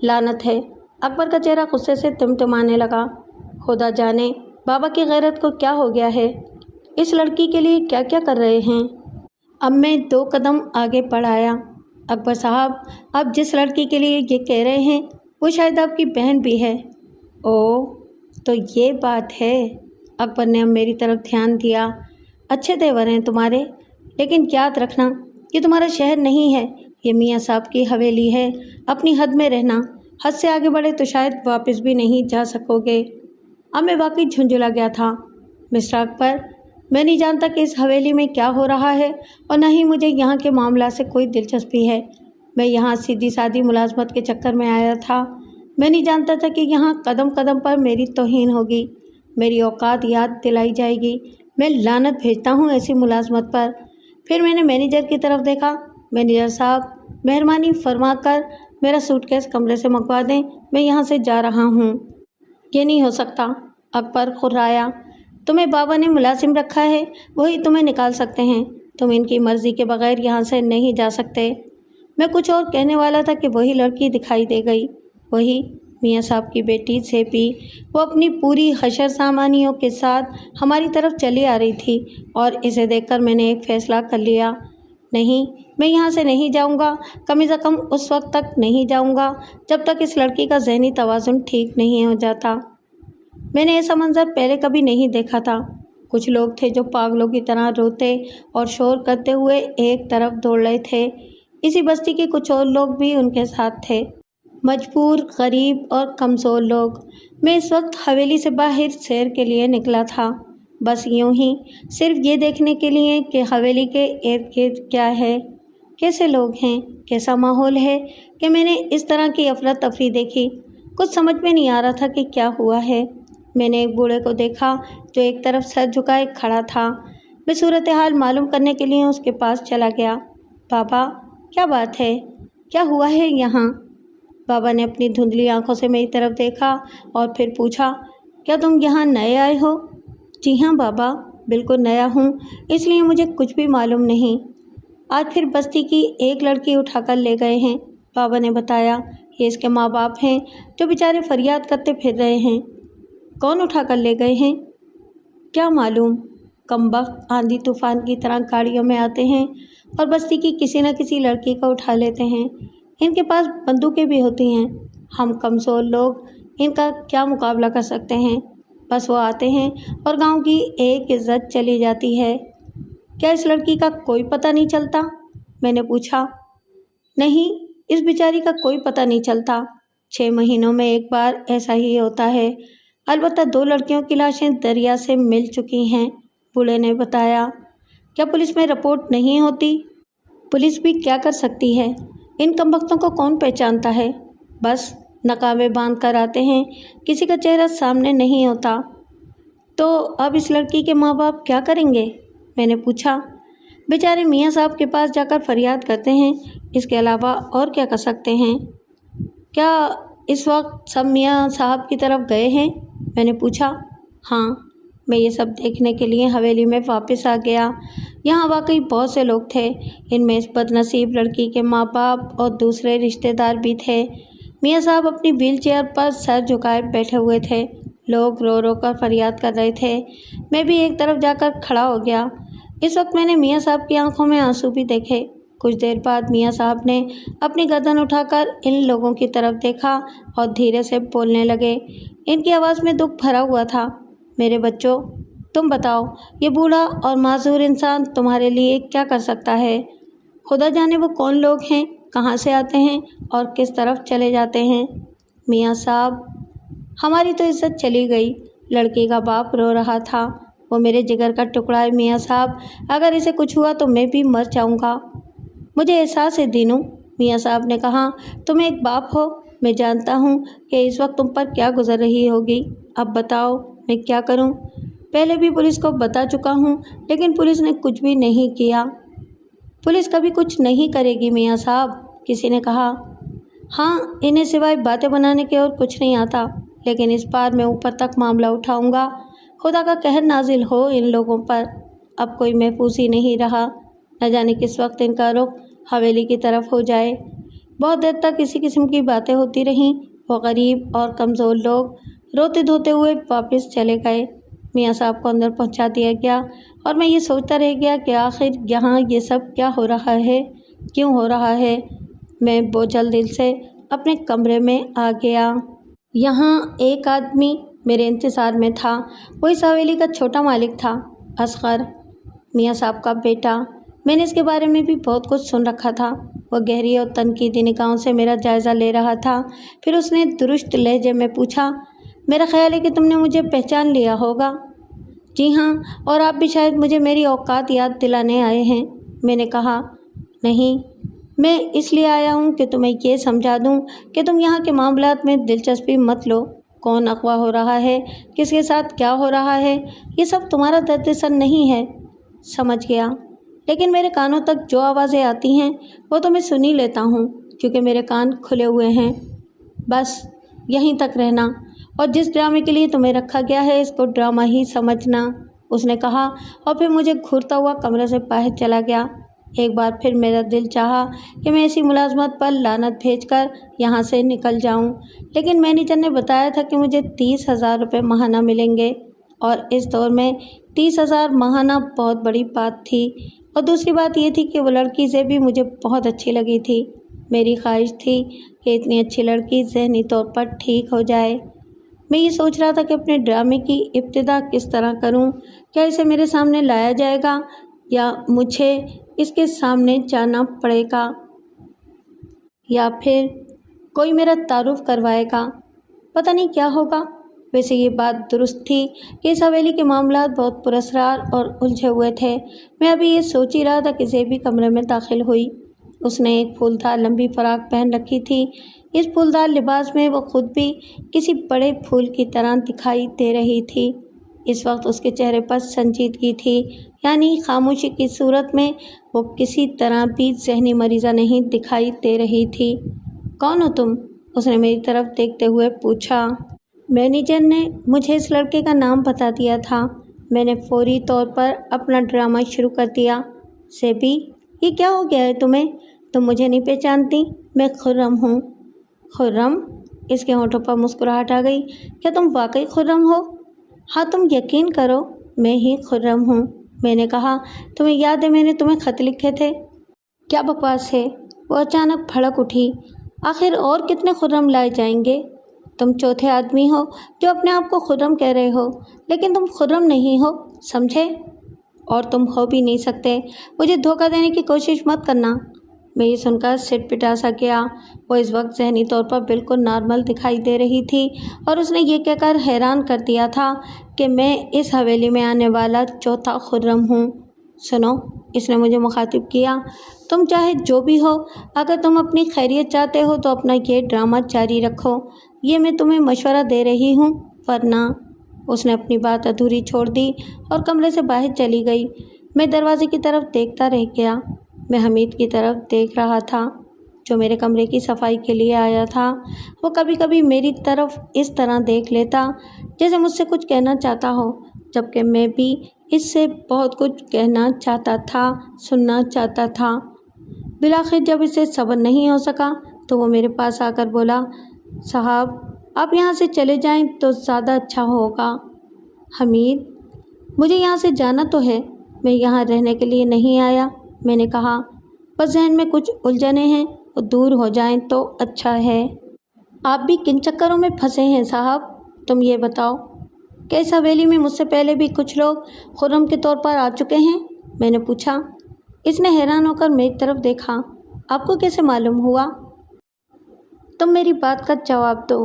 Speaker 1: لعنت ہے! اکبر کا چہرہ غصے سے ٹمٹمانے لگا۔ خدا جانے بابا کی غیرت کو کیا ہو گیا ہے، اس لڑکی کے لیے کیا کیا کر رہے ہیں۔ اب میں 2 قدم آگے بڑھ آیا۔ اکبر صاحب، آپ جس لڑکی کے لیے یہ کہہ رہے ہیں وہ شاید آپ کی بہن بھی ہے۔ اوہ، تو یہ بات ہے۔ اکبر نے اب میری طرف دھیان دیا۔ اچھے تیور ہیں تمہارے، لیکن یاد رکھنا یہ تمہارا شہر نہیں ہے یہ میاں صاحب کی حویلی ہے، اپنی حد میں رہنا، حد سے آگے بڑھے تو شاید واپس بھی نہیں جا سکو گے۔ اب میں واقعی جھنجھلا گیا تھا۔ مسٹر اکبر، میں نہیں جانتا کہ اس حویلی میں کیا ہو رہا ہے اور نہ ہی مجھے یہاں کے معاملات سے کوئی دلچسپی ہے۔ میں یہاں سیدھی سادھی ملازمت کے چکر میں آیا تھا۔ میں نہیں جانتا تھا کہ یہاں قدم قدم پر میری توہین ہوگی، میری اوقات یاد دلائی جائے گی۔ میں لعنت بھیجتا ہوں ایسی ملازمت پر۔ پھر میں نے مینیجر کی طرف دیکھا۔ مینیجر صاحب، مہربانی فرما کر میرا سوٹ کیس کمرے سے منگوا دیں، میں یہاں سے جا رہا ہوں۔ یہ نہیں ہو سکتا، اکبر خرایا۔ تمہیں بابا نے ملازم رکھا ہے، وہی تمہیں نکال سکتے ہیں، تم ان کی مرضی کے بغیر یہاں سے نہیں جا سکتے۔ میں کچھ اور کہنے والا تھا کہ وہی لڑکی دکھائی دے گئی، وہی میاں صاحب کی بیٹی سیپی۔ وہ اپنی پوری حشر سامانیوں کے ساتھ ہماری طرف چلی آ رہی تھی اور اسے دیکھ کر میں نے ایک فیصلہ کر لیا۔ نہیں، میں یہاں سے نہیں جاؤں گا، کم از کم اس وقت تک نہیں جاؤں گا جب تک اس لڑکی کا ذہنی توازن ٹھیک نہیں ہو جاتا۔ میں نے ایسا منظر پہلے کبھی نہیں دیکھا تھا۔ کچھ لوگ تھے جو پاگلوں کی طرح روتے اور شور کرتے ہوئے ایک طرف دوڑ رہے تھے۔ اسی بستی کے کچھ اور لوگ بھی ان کے ساتھ تھے، مجبور، غریب اور کمزور لوگ۔ میں اس وقت حویلی سے باہر سیر کے لیے نکلا تھا، بس یوں ہی، صرف یہ دیکھنے کے لیے کہ حویلی کے ارد گرد کیا ہے، کیسے لوگ ہیں، کیسا ماحول ہے کہ میں نے اس طرح کی افراتفری دیکھی۔ کچھ سمجھ میں نہیں آ رہا تھا کہ کیا ہوا ہے۔ میں نے ایک بوڑھے کو دیکھا جو ایک طرف سر جھکائے کھڑا تھا۔ میں صورتحال معلوم کرنے کے لیے اس کے پاس چلا گیا۔ بابا، کیا بات ہے؟ کیا ہوا ہے یہاں؟ بابا نے اپنی دھندلی آنکھوں سے میری طرف دیکھا اور پھر پوچھا، کیا تم یہاں نئے آئے ہو؟ جی ہاں بابا، بالکل نیا ہوں، اس لیے مجھے کچھ بھی معلوم نہیں۔ آج پھر بستی کی ایک لڑکی اٹھا کر لے گئے ہیں، بابا نے بتایا۔ یہ اس کے ماں باپ ہیں جو بیچارے فریاد کرتے پھر رہے ہیں۔ کون اٹھا کر لے گئے ہیں؟ کیا معلوم، کم بخت آندھی طوفان کی طرح گاڑیوں میں آتے ہیں اور بستی کی کسی نہ کسی لڑکی کو اٹھا لیتے ہیں۔ ان کے پاس بندوقیں بھی ہوتی ہیں۔ ہم کمزور لوگ ان کا کیا مقابلہ کر سکتے ہیں؟ بس وہ آتے ہیں اور گاؤں کی ایک عزت چلی جاتی ہے۔ کیا اس لڑکی کا کوئی پتہ نہیں چلتا؟ میں نے پوچھا۔ نہیں، اس بیچاری کا کوئی پتہ نہیں چلتا۔ 6 مہینوں میں ایک بار ایسا ہی ہوتا ہے۔ البتہ 2 لڑکیوں کی لاشیں دریا سے مل چکی ہیں، بوڑھے نے بتایا۔ کیا پولیس میں رپورٹ نہیں ہوتی؟ پولیس بھی کیا کر سکتی ہے؟ ان کمبختوں کو کون پہچانتا ہے؟ بس نقابیں باندھ کر آتے ہیں، کسی کا چہرہ سامنے نہیں ہوتا۔ تو اب اس لڑکی کے ماں باپ کیا کریں گے؟ میں نے پوچھا۔ بیچارے میاں صاحب کے پاس جا کر فریاد کرتے ہیں، اس کے علاوہ اور کیا کر سکتے ہیں؟ کیا اس وقت سب میاں صاحب کی طرف گئے ہیں؟ میں نے پوچھا۔ ہاں، میں یہ سب دیکھنے کے لیے حویلی میں واپس آ گیا۔ یہاں واقعی بہت سے لوگ تھے، ان میں اس بد نصیب لڑکی کے ماں باپ اور دوسرے رشتہ دار بھی تھے۔ میاں صاحب اپنی ویل چیئر پر سر جھکائے بیٹھے ہوئے تھے، لوگ رو رو کر فریاد کر رہے تھے۔ میں بھی ایک طرف جا کر کھڑا ہو گیا۔ اس وقت میں نے میاں صاحب کی آنکھوں میں آنسو بھی دیکھے۔ کچھ دیر بعد میاں صاحب نے اپنی گردن اٹھا کر ان لوگوں کی طرف دیکھا اور دھیرے سے بولنے لگے۔ ان کی آواز میں دکھ بھرا ہوا تھا۔ میرے بچوں، تم بتاؤ، یہ بوڑھا اور معذور انسان تمہارے لیے کیا کر سکتا ہے؟ خدا جانے وہ کون لوگ ہیں، کہاں سے آتے ہیں اور کس طرف چلے جاتے ہیں۔ میاں صاحب، ہماری تو عزت چلی گئی۔ لڑکی کا باپ رو رہا تھا۔ وہ میرے جگر کا ٹکڑا ہے میاں صاحب، اگر اسے کچھ ہوا تو میں بھی مر جاؤں گا۔ مجھے احساس ہے دینو، میاں صاحب نے کہا، تم ایک باپ ہو، میں جانتا ہوں کہ اس وقت تم پر کیا گزر رہی ہوگی۔ اب بتاؤ میں کیا کروں؟ پہلے بھی پولیس کو بتا چکا ہوں، لیکن پولیس نے کچھ بھی نہیں کیا۔ پولیس کبھی کچھ نہیں کرے گی میاں صاحب، کسی نے کہا۔ ہاں، انہیں سوائے باتیں بنانے کے اور کچھ نہیں آتا، لیکن اس بار میں اوپر تک معاملہ اٹھاؤں گا۔ خدا کا قہر نازل ہو ان لوگوں پر۔ اب کوئی محفوظ ہی نہیں رہا، نہ جانے کس وقت ان کا رخ حویلی کی طرف ہو جائے۔ بہت دیر تک اسی قسم کی باتیں ہوتی رہیں۔ وہ غریب اور کمزور لوگ روتے دھوتے ہوئے واپس چلے گئے۔ میاں صاحب کو اندر پہنچا دیا گیا اور میں یہ سوچتا رہ گیا کہ آخر یہاں یہ سب کیا ہو رہا ہے، کیوں ہو رہا ہے۔ میں بوجھل دل سے اپنے کمرے میں آ گیا۔ یہاں ایک آدمی میرے انتظار میں تھا۔ وہ اس حویلی کا چھوٹا مالک تھا، اصغر، میاں صاحب کا بیٹا۔ میں نے اس کے بارے میں بھی بہت کچھ سن رکھا تھا۔ وہ گہری اور تنقیدی نگاہوں سے میرا جائزہ لے رہا تھا۔ پھر اس نے درست لہجے میں پوچھا، میرا خیال ہے کہ تم نے مجھے پہچان لیا ہوگا۔ جی ہاں، اور آپ بھی شاید مجھے میری اوقات یاد دلانے آئے ہیں۔ میں نے کہا، نہیں، میں اس لیے آیا ہوں کہ تمہیں یہ سمجھا دوں کہ تم یہاں کے معاملات میں دلچسپی مت لو۔ کون اغوا ہو رہا ہے، کس کے ساتھ کیا ہو رہا ہے، یہ سب تمہارا درد سر نہیں ہے۔ سمجھ گیا، لیکن میرے کانوں تک جو آوازیں آتی ہیں وہ تو میں سن ہی لیتا ہوں کیونکہ میرے کان کھلے ہوئے ہیں۔ بس یہیں تک رہنا، اور جس ڈرامے کے لیے تمہیں رکھا گیا ہے اس کو ڈرامہ ہی سمجھنا، اس نے کہا، اور پھر مجھے گھورتا ہوا کمرے سے باہر چلا گیا۔ ایک بار پھر میرا دل چاہا کہ میں ایسی ملازمت پر لعنت بھیج کر یہاں سے نکل جاؤں، لیکن مینیجر نے بتایا تھا کہ مجھے 30,000 روپے ماہانہ ملیں گے، اور اس دور میں 30,000 ماہانہ بہت بڑی بات تھی۔ اور دوسری بات یہ تھی کہ وہ لڑکی سے بھی مجھے بہت اچھی لگی تھی۔ میری خواہش تھی کہ اتنی اچھی لڑکی ذہنی طور پر ٹھیک ہو جائے۔ میں یہ سوچ رہا تھا کہ اپنے ڈرامے کی ابتدا کس طرح کروں، کیا اسے میرے سامنے لایا جائے گا یا مجھے اس کے سامنے جانا پڑے گا، یا پھر کوئی میرا تعارف کروائے گا، پتہ نہیں کیا ہوگا۔ ویسے یہ بات درست تھی کہ اس حویلی کے معاملات بہت پراسرار اور الجھے ہوئے تھے۔ میں ابھی یہ سوچ ہی رہا تھا کہ زیبی کمرے میں داخل ہوئی۔ اس نے ایک پھولدار لمبی فراق پہن رکھی تھی۔ اس پھولدار لباس میں وہ خود بھی کسی بڑے پھول کی طرح دکھائی دے رہی تھی۔ اس وقت اس کے چہرے پر سنجیدگی تھی، یعنی خاموشی کی صورت میں وہ کسی طرح بھی ذہنی مریضہ نہیں دکھائی دے رہی تھی۔ کون ہو تم؟ اس نے میری طرف دیکھتے ہوئے پوچھا۔ مینیجر نے مجھے اس لڑکے کا نام بتا دیا تھا۔ میں نے فوری طور پر اپنا ڈرامہ شروع کر دیا۔ زیبی، یہ کیا ہو گیا ہے تمہیں؟ تم مجھے نہیں پہچانتی؟ میں خرم ہوں۔ خرم؟ اس کے ہونٹوں پر مسکراہٹ آ گئی۔ کیا تم واقعی خرم ہو؟ ہاں، تم یقین کرو، میں ہی خرم ہوں۔ میں نے کہا، تمہیں یاد ہے میں نے تمہیں خط لکھے تھے؟ کیا بکواس ہے؟ وہ اچانک بھڑک اٹھی۔ آخر اور کتنے خرم لائے جائیں گے؟ تم چوتھے آدمی ہو جو اپنے آپ کو خرم کہہ رہے ہو، لیکن تم خرم نہیں ہو، سمجھے؟ اور تم ہو بھی نہیں سکتے۔ مجھے دھوکہ دینے کی کوشش مت کرنا۔ میں یہ سن کر سٹ پٹا سا گیا۔ وہ اس وقت ذہنی طور پر بالکل نارمل دکھائی دے رہی تھی، اور اس نے یہ کہہ کر حیران کر دیا تھا کہ میں اس حویلی میں آنے والا چوتھا خرم ہوں۔ سنو، اس نے مجھے مخاطب کیا، تم چاہے جو بھی ہو، اگر تم اپنی خیریت چاہتے ہو تو اپنا یہ ڈرامہ جاری رکھو، یہ میں تمہیں مشورہ دے رہی ہوں، ورنہ… اس نے اپنی بات ادھوری چھوڑ دی اور کمرے سے باہر چلی گئی۔ میں دروازے کی طرف دیکھتا رہ گیا۔ میں حمید کی طرف دیکھ رہا تھا جو میرے کمرے کی صفائی کے لیے آیا تھا۔ وہ کبھی کبھی میری طرف اس طرح دیکھ لیتا جیسے مجھ سے کچھ کہنا چاہتا ہو، جبکہ میں بھی اس سے بہت کچھ کہنا چاہتا تھا، سننا چاہتا تھا۔ بالآخر جب اسے صبر نہیں ہو سکا تو وہ میرے پاس آ کر بولا، صاحب، آپ یہاں سے چلے جائیں تو زیادہ اچھا ہوگا۔ حمید، مجھے یہاں سے جانا تو ہے، میں یہاں رہنے کے لیے نہیں آیا۔ میں نے کہا، بس ذہن میں کچھ الجھنیں ہیں، وہ دور ہو جائیں تو اچھا ہے۔ آپ بھی کن چکروں میں پھنسے ہیں صاحب؟ تم یہ بتاؤ کہ اس حویلی میں مجھ سے پہلے بھی کچھ لوگ خرم کے طور پر آ چکے ہیں؟ میں نے پوچھا۔ اس نے حیران ہو کر میری طرف دیکھا۔ آپ کو کیسے معلوم ہوا؟ تم میری بات کا جواب دو۔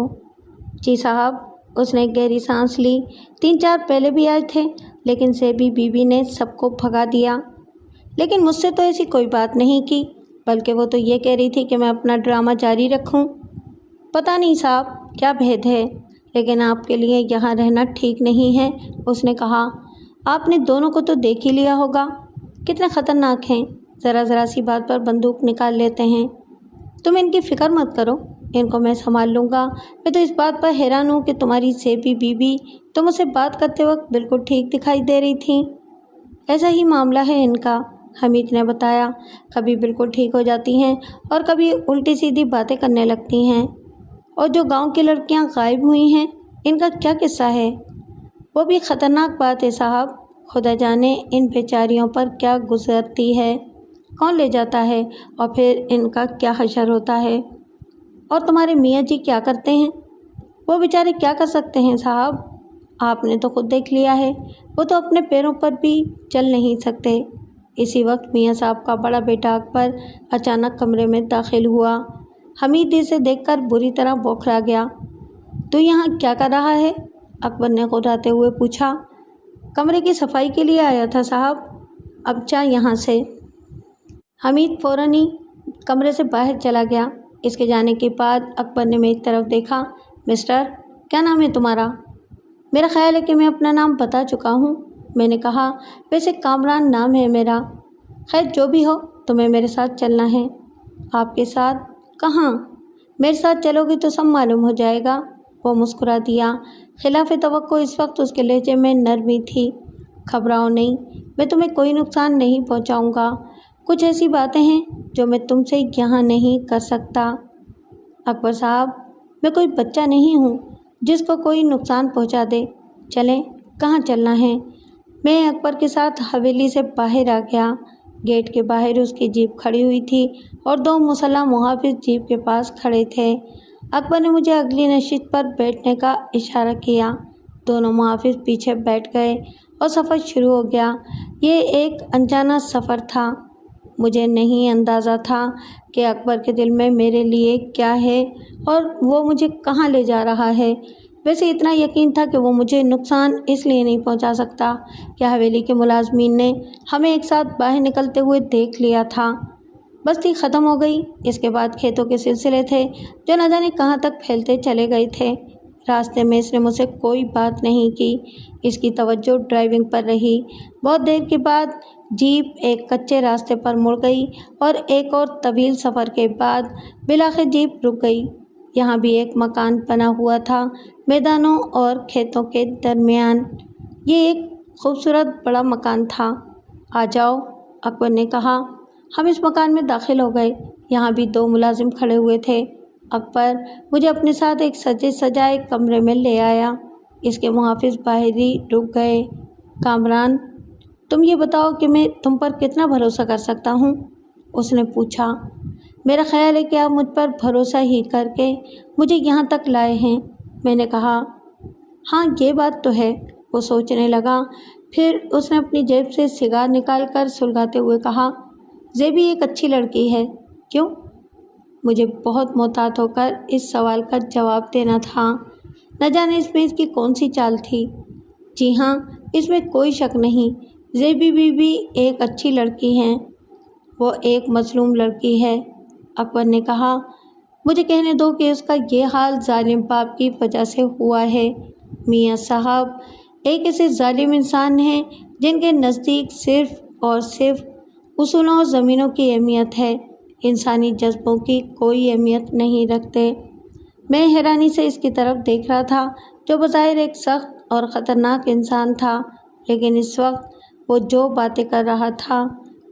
Speaker 1: جی صاحب، اس نے گہری سانس لی۔ 3-4 پہلے بھی آئے تھے، لیکن زیبی بی بی نے سب کو بھگا دیا۔ لیکن مجھ سے تو ایسی کوئی بات نہیں کی، بلکہ وہ تو یہ کہہ رہی تھی کہ میں اپنا ڈرامہ جاری رکھوں۔ پتہ نہیں صاحب کیا بھید ہے، لیکن آپ کے لیے یہاں رہنا ٹھیک نہیں ہے، اس نے کہا۔ آپ نے دونوں کو تو دیکھ ہی لیا ہوگا، کتنے خطرناک ہیں، ذرا ذرا سی بات پر بندوق نکال لیتے ہیں۔ تم ان کی فکر مت کرو، ان کو میں سنبھال لوں گا۔ میں تو اس بات پر حیران ہوں کہ تمہاری زیبی بی بی تو مجھ سے بات کرتے وقت بالکل ٹھیک دکھائی دے رہی تھیں۔ ایسا ہی معاملہ ہے ان کا، حمید نے بتایا، کبھی بالکل ٹھیک ہو جاتی ہیں اور کبھی الٹی سیدھی باتیں کرنے لگتی ہیں۔ اور جو گاؤں کی لڑکیاں غائب ہوئی ہیں، ان کا کیا قصہ ہے؟ وہ بھی خطرناک بات ہے صاحب، خدا جانے ان بیچاریوں پر کیا گزرتی ہے، کون لے جاتا ہے، اور پھر ان کا کیا حشر ہوتا ہے۔ اور تمہارے میاں جی کیا کرتے ہیں؟ وہ بیچارے کیا کر سکتے ہیں صاحب، آپ نے تو خود دیکھ لیا ہے، وہ تو اپنے پیروں پر بھی چل نہیں سکتے۔ اسی وقت میاں صاحب کا بڑا بیٹا اکبر اچانک کمرے میں داخل ہوا۔ حمید اسے دیکھ کر بری طرح بوکھلا گیا۔ تو یہاں کیا کر رہا ہے؟ اکبر نے غراتے ہوئے پوچھا۔ کمرے کی صفائی کے لیے آیا تھا صاحب، اب جا یہاں سے۔ حمید فوراً ہی کمرے سے باہر چلا گیا۔ اس کے جانے کے بعد اکبر نے میری طرف دیکھا۔ مسٹر، کیا نام ہے تمہارا؟ میرا خیال ہے کہ میں اپنا نام بتا چکا ہوں، میں نے کہا۔ ویسے کامران نام ہے میرا۔ خیر جو بھی ہو، تمہیں میرے ساتھ چلنا ہے۔ آپ کے ساتھ؟ کہاں؟ میرے ساتھ چلو گی تو سب معلوم ہو جائے گا۔ وہ مسکرا دیا۔ خلاف توقع اس وقت اس کے لہجے میں نرمی تھی۔ گھبراؤ نہیں، میں تمہیں کوئی نقصان نہیں پہنچاؤں گا۔ کچھ ایسی باتیں ہیں جو میں تم سے یہاں نہیں کر سکتا۔ اکبر صاحب، میں کوئی بچہ نہیں ہوں جس کو کوئی نقصان پہنچا دے۔ چلیں، کہاں چلنا ہے؟ میں اکبر کے ساتھ حویلی سے باہر آ گیا۔ گیٹ کے باہر اس کی جیپ کھڑی ہوئی تھی اور 2 مسلح محافظ جیپ کے پاس کھڑے تھے۔ اکبر نے مجھے اگلی نشست پر بیٹھنے کا اشارہ کیا۔ دونوں محافظ پیچھے بیٹھ گئے اور سفر شروع ہو گیا۔ یہ ایک انجانا سفر تھا۔ مجھے نہیں اندازہ تھا کہ اکبر کے دل میں میرے لیے کیا ہے اور وہ مجھے کہاں لے جا رہا ہے۔ ویسے اتنا یقین تھا کہ وہ مجھے نقصان اس لیے نہیں پہنچا سکتا کہ حویلی کے ملازمین نے ہمیں ایک ساتھ باہر نکلتے ہوئے دیکھ لیا تھا۔ بستی ختم ہو گئی۔ اس کے بعد کھیتوں کے سلسلے تھے جو نہ جانے کہاں تک پھیلتے چلے گئے تھے۔ راستے میں اس نے مجھ سے کوئی بات نہیں کی۔ اس کی توجہ ڈرائیونگ پر رہی۔ بہت دیر کے بعد جیپ ایک کچے راستے پر مڑ گئی اور ایک اور طویل سفر کے بعد بالآخر جیپ رک گئی۔ یہاں بھی ایک مکان بنا ہوا تھا، میدانوں اور کھیتوں کے درمیان۔ یہ ایک خوبصورت بڑا مکان تھا۔ آ جاؤ، اکبر نے کہا۔ ہم اس مکان میں داخل ہو گئے۔ یہاں بھی 2 ملازم کھڑے ہوئے تھے۔ اکبر مجھے اپنے ساتھ ایک سجے سجائے کمرے میں لے آیا۔ اس کے محافظ باہر ہی رک گئے۔ کامران، تم یہ بتاؤ کہ میں تم پر کتنا بھروسہ کر سکتا ہوں؟ اس نے پوچھا۔ میرا خیال ہے کہ آپ مجھ پر بھروسہ ہی کر کے مجھے یہاں تک لائے ہیں، میں نے کہا۔ ہاں یہ بات تو ہے۔ وہ سوچنے لگا، پھر اس نے اپنی جیب سے سگار نکال کر سلگاتے ہوئے کہا، زیبی ایک اچھی لڑکی ہے۔ کیوں؟ مجھے بہت محتاط ہو کر اس سوال کا جواب دینا تھا۔ نہ جانے اس میں اس کی کون سی چال تھی۔ جی ہاں، اس میں کوئی شک نہیں، زیبی بھی ایک اچھی لڑکی ہیں۔ وہ ایک مظلوم لڑکی ہے، اکبر نے کہا۔ مجھے کہنے دو کہ اس کا یہ حال ظالم باپ کی وجہ سے ہوا ہے۔ میاں صاحب ایک ایسے ظالم انسان ہیں جن کے نزدیک صرف اور صرف اصولوں اور زمینوں کی اہمیت ہے، انسانی جذبوں کی کوئی اہمیت نہیں رکھتے۔ میں حیرانی سے اس کی طرف دیکھ رہا تھا جو بظاہر ایک سخت اور خطرناک انسان تھا، لیکن اس وقت وہ جو باتیں کر رہا تھا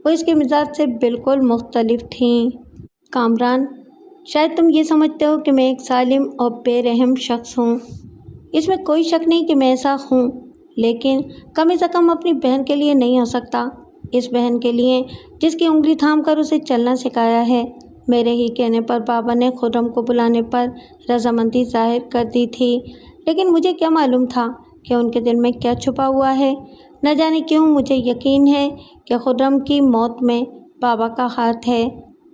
Speaker 1: وہ اس کے مزاج سے بالکل مختلف تھیں۔ کامران، شاید تم یہ سمجھتے ہو کہ میں ایک ظالم اور بے رحم شخص ہوں۔ اس میں کوئی شک نہیں کہ میں ایسا ہوں، لیکن کم از کم اپنی بہن کے لیے نہیں ہو سکتا۔ اس بہن کے لیے جس کی انگلی تھام کر اسے چلنا سکھایا ہے۔ میرے ہی کہنے پر بابا نے خرم کو بلانے پر رضامندی ظاہر کر دی تھی، لیکن مجھے کیا معلوم تھا کہ ان کے دل میں کیا چھپا ہوا ہے۔ نہ جانے کیوں مجھے یقین ہے کہ خرم کی موت میں بابا کا ہاتھ ہے۔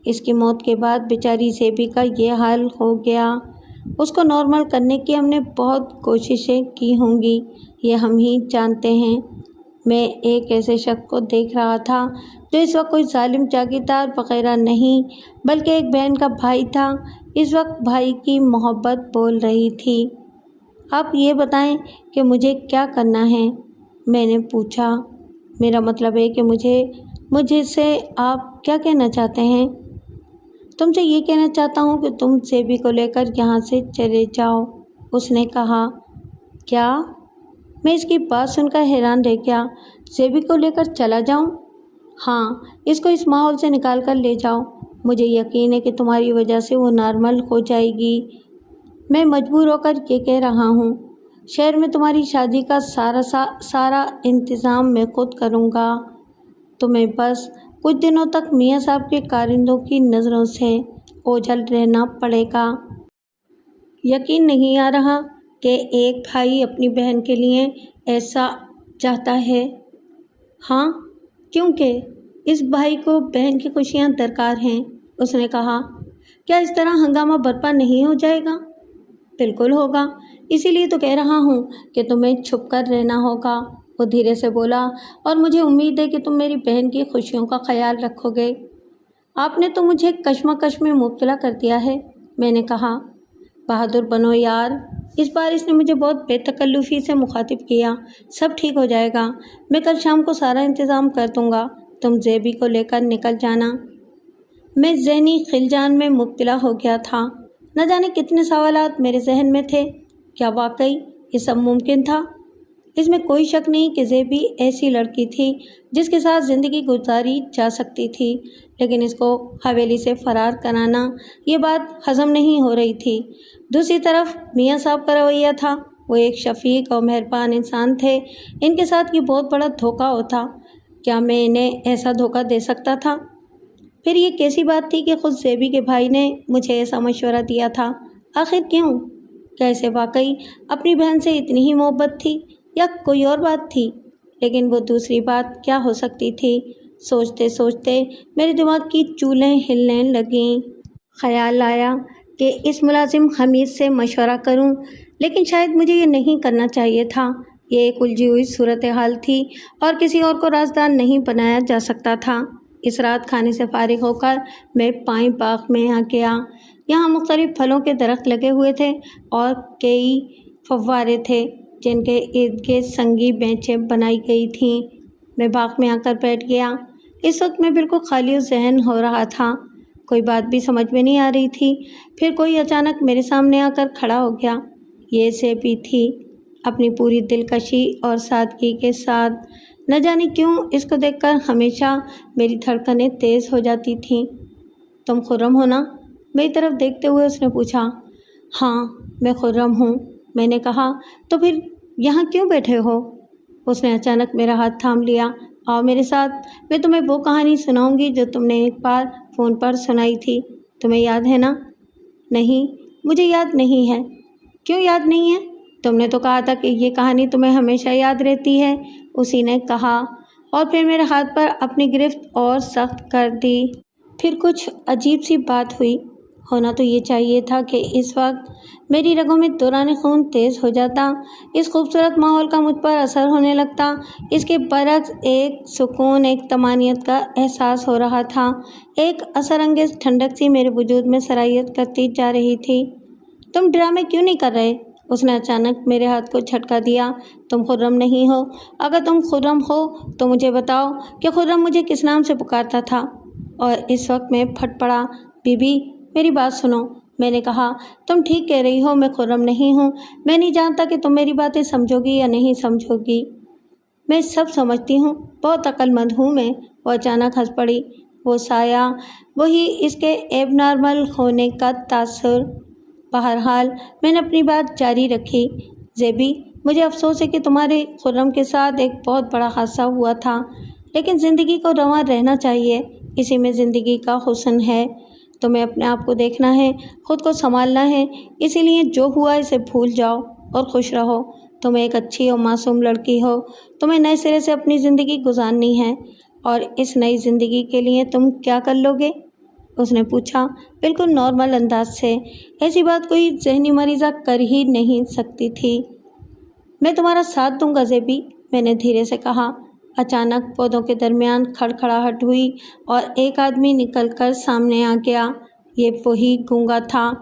Speaker 1: اس کی موت کے بعد بیچاری زیبی کا یہ حال ہو گیا۔ اس کو نارمل کرنے کی ہم نے بہت کوششیں کی ہوں گی، یہ ہم ہی جانتے ہیں۔ میں ایک ایسے شخص کو دیکھ رہا تھا جو اس وقت کوئی ظالم جاگیردار وغیرہ نہیں بلکہ ایک بہن کا بھائی تھا۔ اس وقت بھائی کی محبت بول رہی تھی۔ آپ یہ بتائیں کہ مجھے کیا کرنا ہے؟ میں نے پوچھا۔ میرا مطلب ہے کہ مجھے سے آپ کیا کہنا چاہتے ہیں؟ تم سے یہ کہنا چاہتا ہوں کہ تم زیبی کو لے کر یہاں سے چلے جاؤ، اس نے کہا۔ کیا؟ میں اس کی بات سن کر حیران رہ گیا۔ زیبی کو لے کر چلا جاؤں؟ ہاں، اس کو اس ماحول سے نکال کر لے جاؤ۔ مجھے یقین ہے کہ تمہاری وجہ سے وہ نارمل ہو جائے گی۔ میں مجبور ہو کر یہ کہہ رہا ہوں۔ شہر میں تمہاری شادی کا سارا انتظام میں خود کروں گا۔ تمہیں بس کچھ دنوں تک میاں صاحب کے کارندوں کی نظروں سے اوجھل رہنا پڑے گا۔ یقین نہیں آ رہا کہ ایک بھائی اپنی بہن کے لیے ایسا چاہتا ہے۔ ہاں، کیونکہ اس بھائی کو بہن کی خوشیاں درکار ہیں۔ اس نے کہا، کیا اس طرح ہنگامہ برپا نہیں ہو جائے گا؟ بالکل ہوگا، اسی لیے تو کہہ رہا ہوں کہ تمہیں چھپ کر رہنا ہوگا، وہ دھیرے سے بولا، اور مجھے امید ہے کہ تم میری بہن کی خوشیوں کا خیال رکھو گے۔ آپ نے تو مجھے کشمکش میں مبتلا کر دیا ہے، میں نے کہا۔ بہادر بنو یار، اس بار اس نے مجھے بہت بے تکلفی سے مخاطب کیا۔ سب ٹھیک ہو جائے گا، میں کل شام کو سارا انتظام کر دوں گا، تم زیبی کو لے کر نکل جانا۔ میں ذہنی خلجان میں مبتلا ہو گیا تھا۔ نہ جانے کتنے سوالات میرے ذہن میں تھے۔ کیا واقعی یہ سب ممکن تھا؟ اس میں کوئی شک نہیں کہ زیبی ایسی لڑکی تھی جس کے ساتھ زندگی گزاری جا سکتی تھی، لیکن اس کو حویلی سے فرار کرانا، یہ بات ہضم نہیں ہو رہی تھی۔ دوسری طرف میاں صاحب کا رویہ تھا، وہ ایک شفیق اور مہربان انسان تھے، ان کے ساتھ یہ بہت بڑا دھوکہ ہوتا۔ کیا میں انہیں ایسا دھوکہ دے سکتا تھا؟ پھر یہ کیسی بات تھی کہ خود زیبی کے بھائی نے مجھے ایسا مشورہ دیا تھا؟ آخر کیوں؟ کیا اسے واقعی اپنی بہن سے اتنی ہی محبت تھی یا کوئی اور بات تھی؟ لیکن وہ دوسری بات کیا ہو سکتی تھی؟ سوچتے سوچتے میرے دماغ کی چولیں ہلنے لگیں۔ خیال آیا کہ اس ملازم حمید سے مشورہ کروں، لیکن شاید مجھے یہ نہیں کرنا چاہیے تھا۔ یہ ایک الجھی ہوئی صورتحال تھی اور کسی اور کو رازدار نہیں بنایا جا سکتا تھا۔ اس رات کھانے سے فارغ ہو کر میں پائیں باغ میں آ گیا۔ یہاں مختلف پھلوں کے درخت لگے ہوئے تھے اور کئی فوارے تھے جن کے ارد گرد سنگی بینچیں بنائی گئی تھیں۔ میں باغ میں آ کر بیٹھ گیا۔ اس وقت میں بالکل خالی ذہن ہو رہا تھا، کوئی بات بھی سمجھ میں نہیں آ رہی تھی۔ پھر کوئی اچانک میرے سامنے آ کر کھڑا ہو گیا۔ یہ زیبی تھی، اپنی پوری دلکشی اور سادگی کے ساتھ۔ نہ جانے کیوں اس کو دیکھ کر ہمیشہ میری دھڑکنیں تیز ہو جاتی تھیں۔ تم خرم ہو نا؟ میری طرف دیکھتے ہوئے اس نے پوچھا۔ ہاں، میں خرم ہوں، میں نے کہا۔ تو پھر یہاں کیوں بیٹھے ہو؟ اس نے اچانک میرا ہاتھ تھام لیا۔ آؤ میرے ساتھ، میں تمہیں وہ کہانی سناؤں گی جو تم نے ایک بار فون پر سنائی تھی، تمہیں یاد ہے نا؟ نہیں، مجھے یاد نہیں ہے۔ کیوں یاد نہیں ہے؟ تم نے تو کہا تھا کہ یہ کہانی تمہیں ہمیشہ یاد رہتی ہے، اسی نے کہا، اور پھر میرے ہاتھ پر اپنی گرفت اور سخت کر دی۔ پھر کچھ عجیب سی بات ہوئی۔ ہونا تو یہ چاہیے تھا کہ اس وقت میری رگوں میں دوران خون تیز ہو جاتا، اس خوبصورت ماحول کا مجھ پر اثر ہونے لگتا۔ اس کے برعکس ایک سکون، ایک طمانینت کا احساس ہو رہا تھا، ایک اثر انگیز ٹھنڈک سی میرے وجود میں سرایت کرتی جا رہی تھی۔ تم ڈرامے کیوں نہیں کر رہے؟ اس نے اچانک میرے ہاتھ کو جھٹکا دیا۔ تم خرم نہیں ہو؟ اگر تم خرم ہو تو مجھے بتاؤ کہ خرم مجھے کس نام سے پکارتا تھا؟ اور اس وقت میں پھٹ پڑا۔ بی بی، میری بات سنو، میں نے کہا۔ تم ٹھیک کہہ رہی ہو، میں خرم نہیں ہوں۔ میں نہیں جانتا کہ تم میری باتیں سمجھو گی یا نہیں سمجھو گی۔ میں سب سمجھتی ہوں، بہت عقل مند ہوں میں، وہ اچانک ہنس پڑی۔ وہ سایہ، وہی اس کے ایب نارمل ہونے کا تاثر۔ بہرحال میں نے اپنی بات جاری رکھی۔ زیبی، مجھے افسوس ہے کہ تمہارے خرم کے ساتھ ایک بہت بڑا حادثہ ہوا تھا، لیکن زندگی کو رواں رہنا چاہیے، اسی میں زندگی کا حسن ہے۔ تمہیں اپنے آپ کو دیکھنا ہے، خود کو سنبھالنا ہے، اسی لیے جو ہوا اسے بھول جاؤ اور خوش رہو۔ تم ایک اچھی اور معصوم لڑکی ہو، تمہیں نئے سرے سے اپنی زندگی گزارنی ہے، اور اس نئی زندگی کے لیے تم کیا کر لو گے؟ اس نے پوچھا، بالکل نارمل انداز سے۔ ایسی بات کوئی ذہنی مریضہ کر ہی نہیں سکتی تھی۔ میں تمہارا ساتھ دوں گا زیبی، میں نے دھیرے سے کہا۔ اچانک پودوں کے درمیان کھڑکھڑاہٹ ہوئی اور ایک آدمی نکل کر سامنے آ گیا۔ یہ وہی گونگا تھا،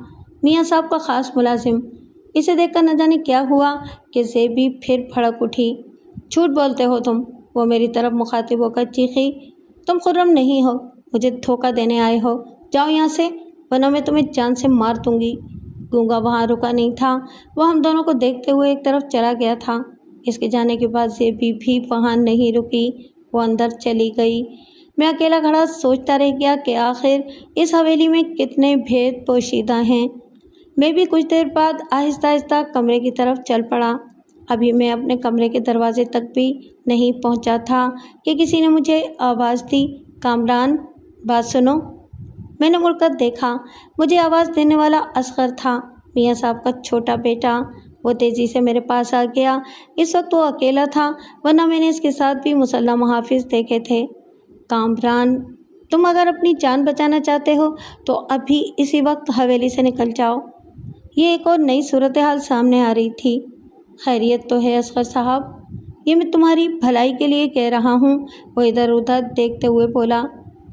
Speaker 1: میاں صاحب کا خاص ملازم۔ اسے دیکھ کر نہ جانے کیا ہوا کہ زیبی پھر بھڑک اٹھی۔ جھوٹ بولتے ہو تم، وہ میری طرف مخاطب ہو کر چیخی۔ تم خرم نہیں ہو، مجھے دھوکہ دینے آئے ہو، جاؤ یہاں سے، ورنہ میں تمہیں جان سے مار دوں گی۔ گونگا وہاں رکا نہیں تھا، وہ ہم دونوں کو دیکھتے ہوئے ایک طرف چلا گیا تھا۔ اس کے جانے کے بعد زیبی بھی وہاں نہیں رکی، وہ اندر چلی گئی۔ میں اکیلا کھڑا سوچتا رہ گیا کہ آخر اس حویلی میں کتنے بھید پوشیدہ ہیں۔ میں بھی کچھ دیر بعد آہستہ آہستہ کمرے کی طرف چل پڑا۔ ابھی میں اپنے کمرے کے دروازے تک بھی نہیں پہنچا تھا کہ کسی نے مجھے آواز دی، کامران، بات سنو۔ میں نے مڑ کر دیکھا، مجھے آواز دینے والا اصغر تھا، میاں صاحب کا چھوٹا بیٹا۔ وہ تیزی سے میرے پاس آ گیا۔ اس وقت وہ اکیلا تھا، ورنہ میں نے اس کے ساتھ بھی مسلح محافظ دیکھے تھے۔ کامران، تم اگر اپنی جان بچانا چاہتے ہو تو ابھی اسی وقت حویلی سے نکل جاؤ۔ یہ ایک اور نئی صورتحال سامنے آ رہی تھی۔ خیریت تو ہے اصغر صاحب؟ یہ میں تمہاری بھلائی کے لیے کہہ رہا ہوں۔ وہ ادھر ادھر دیکھتے ہوئے بولا،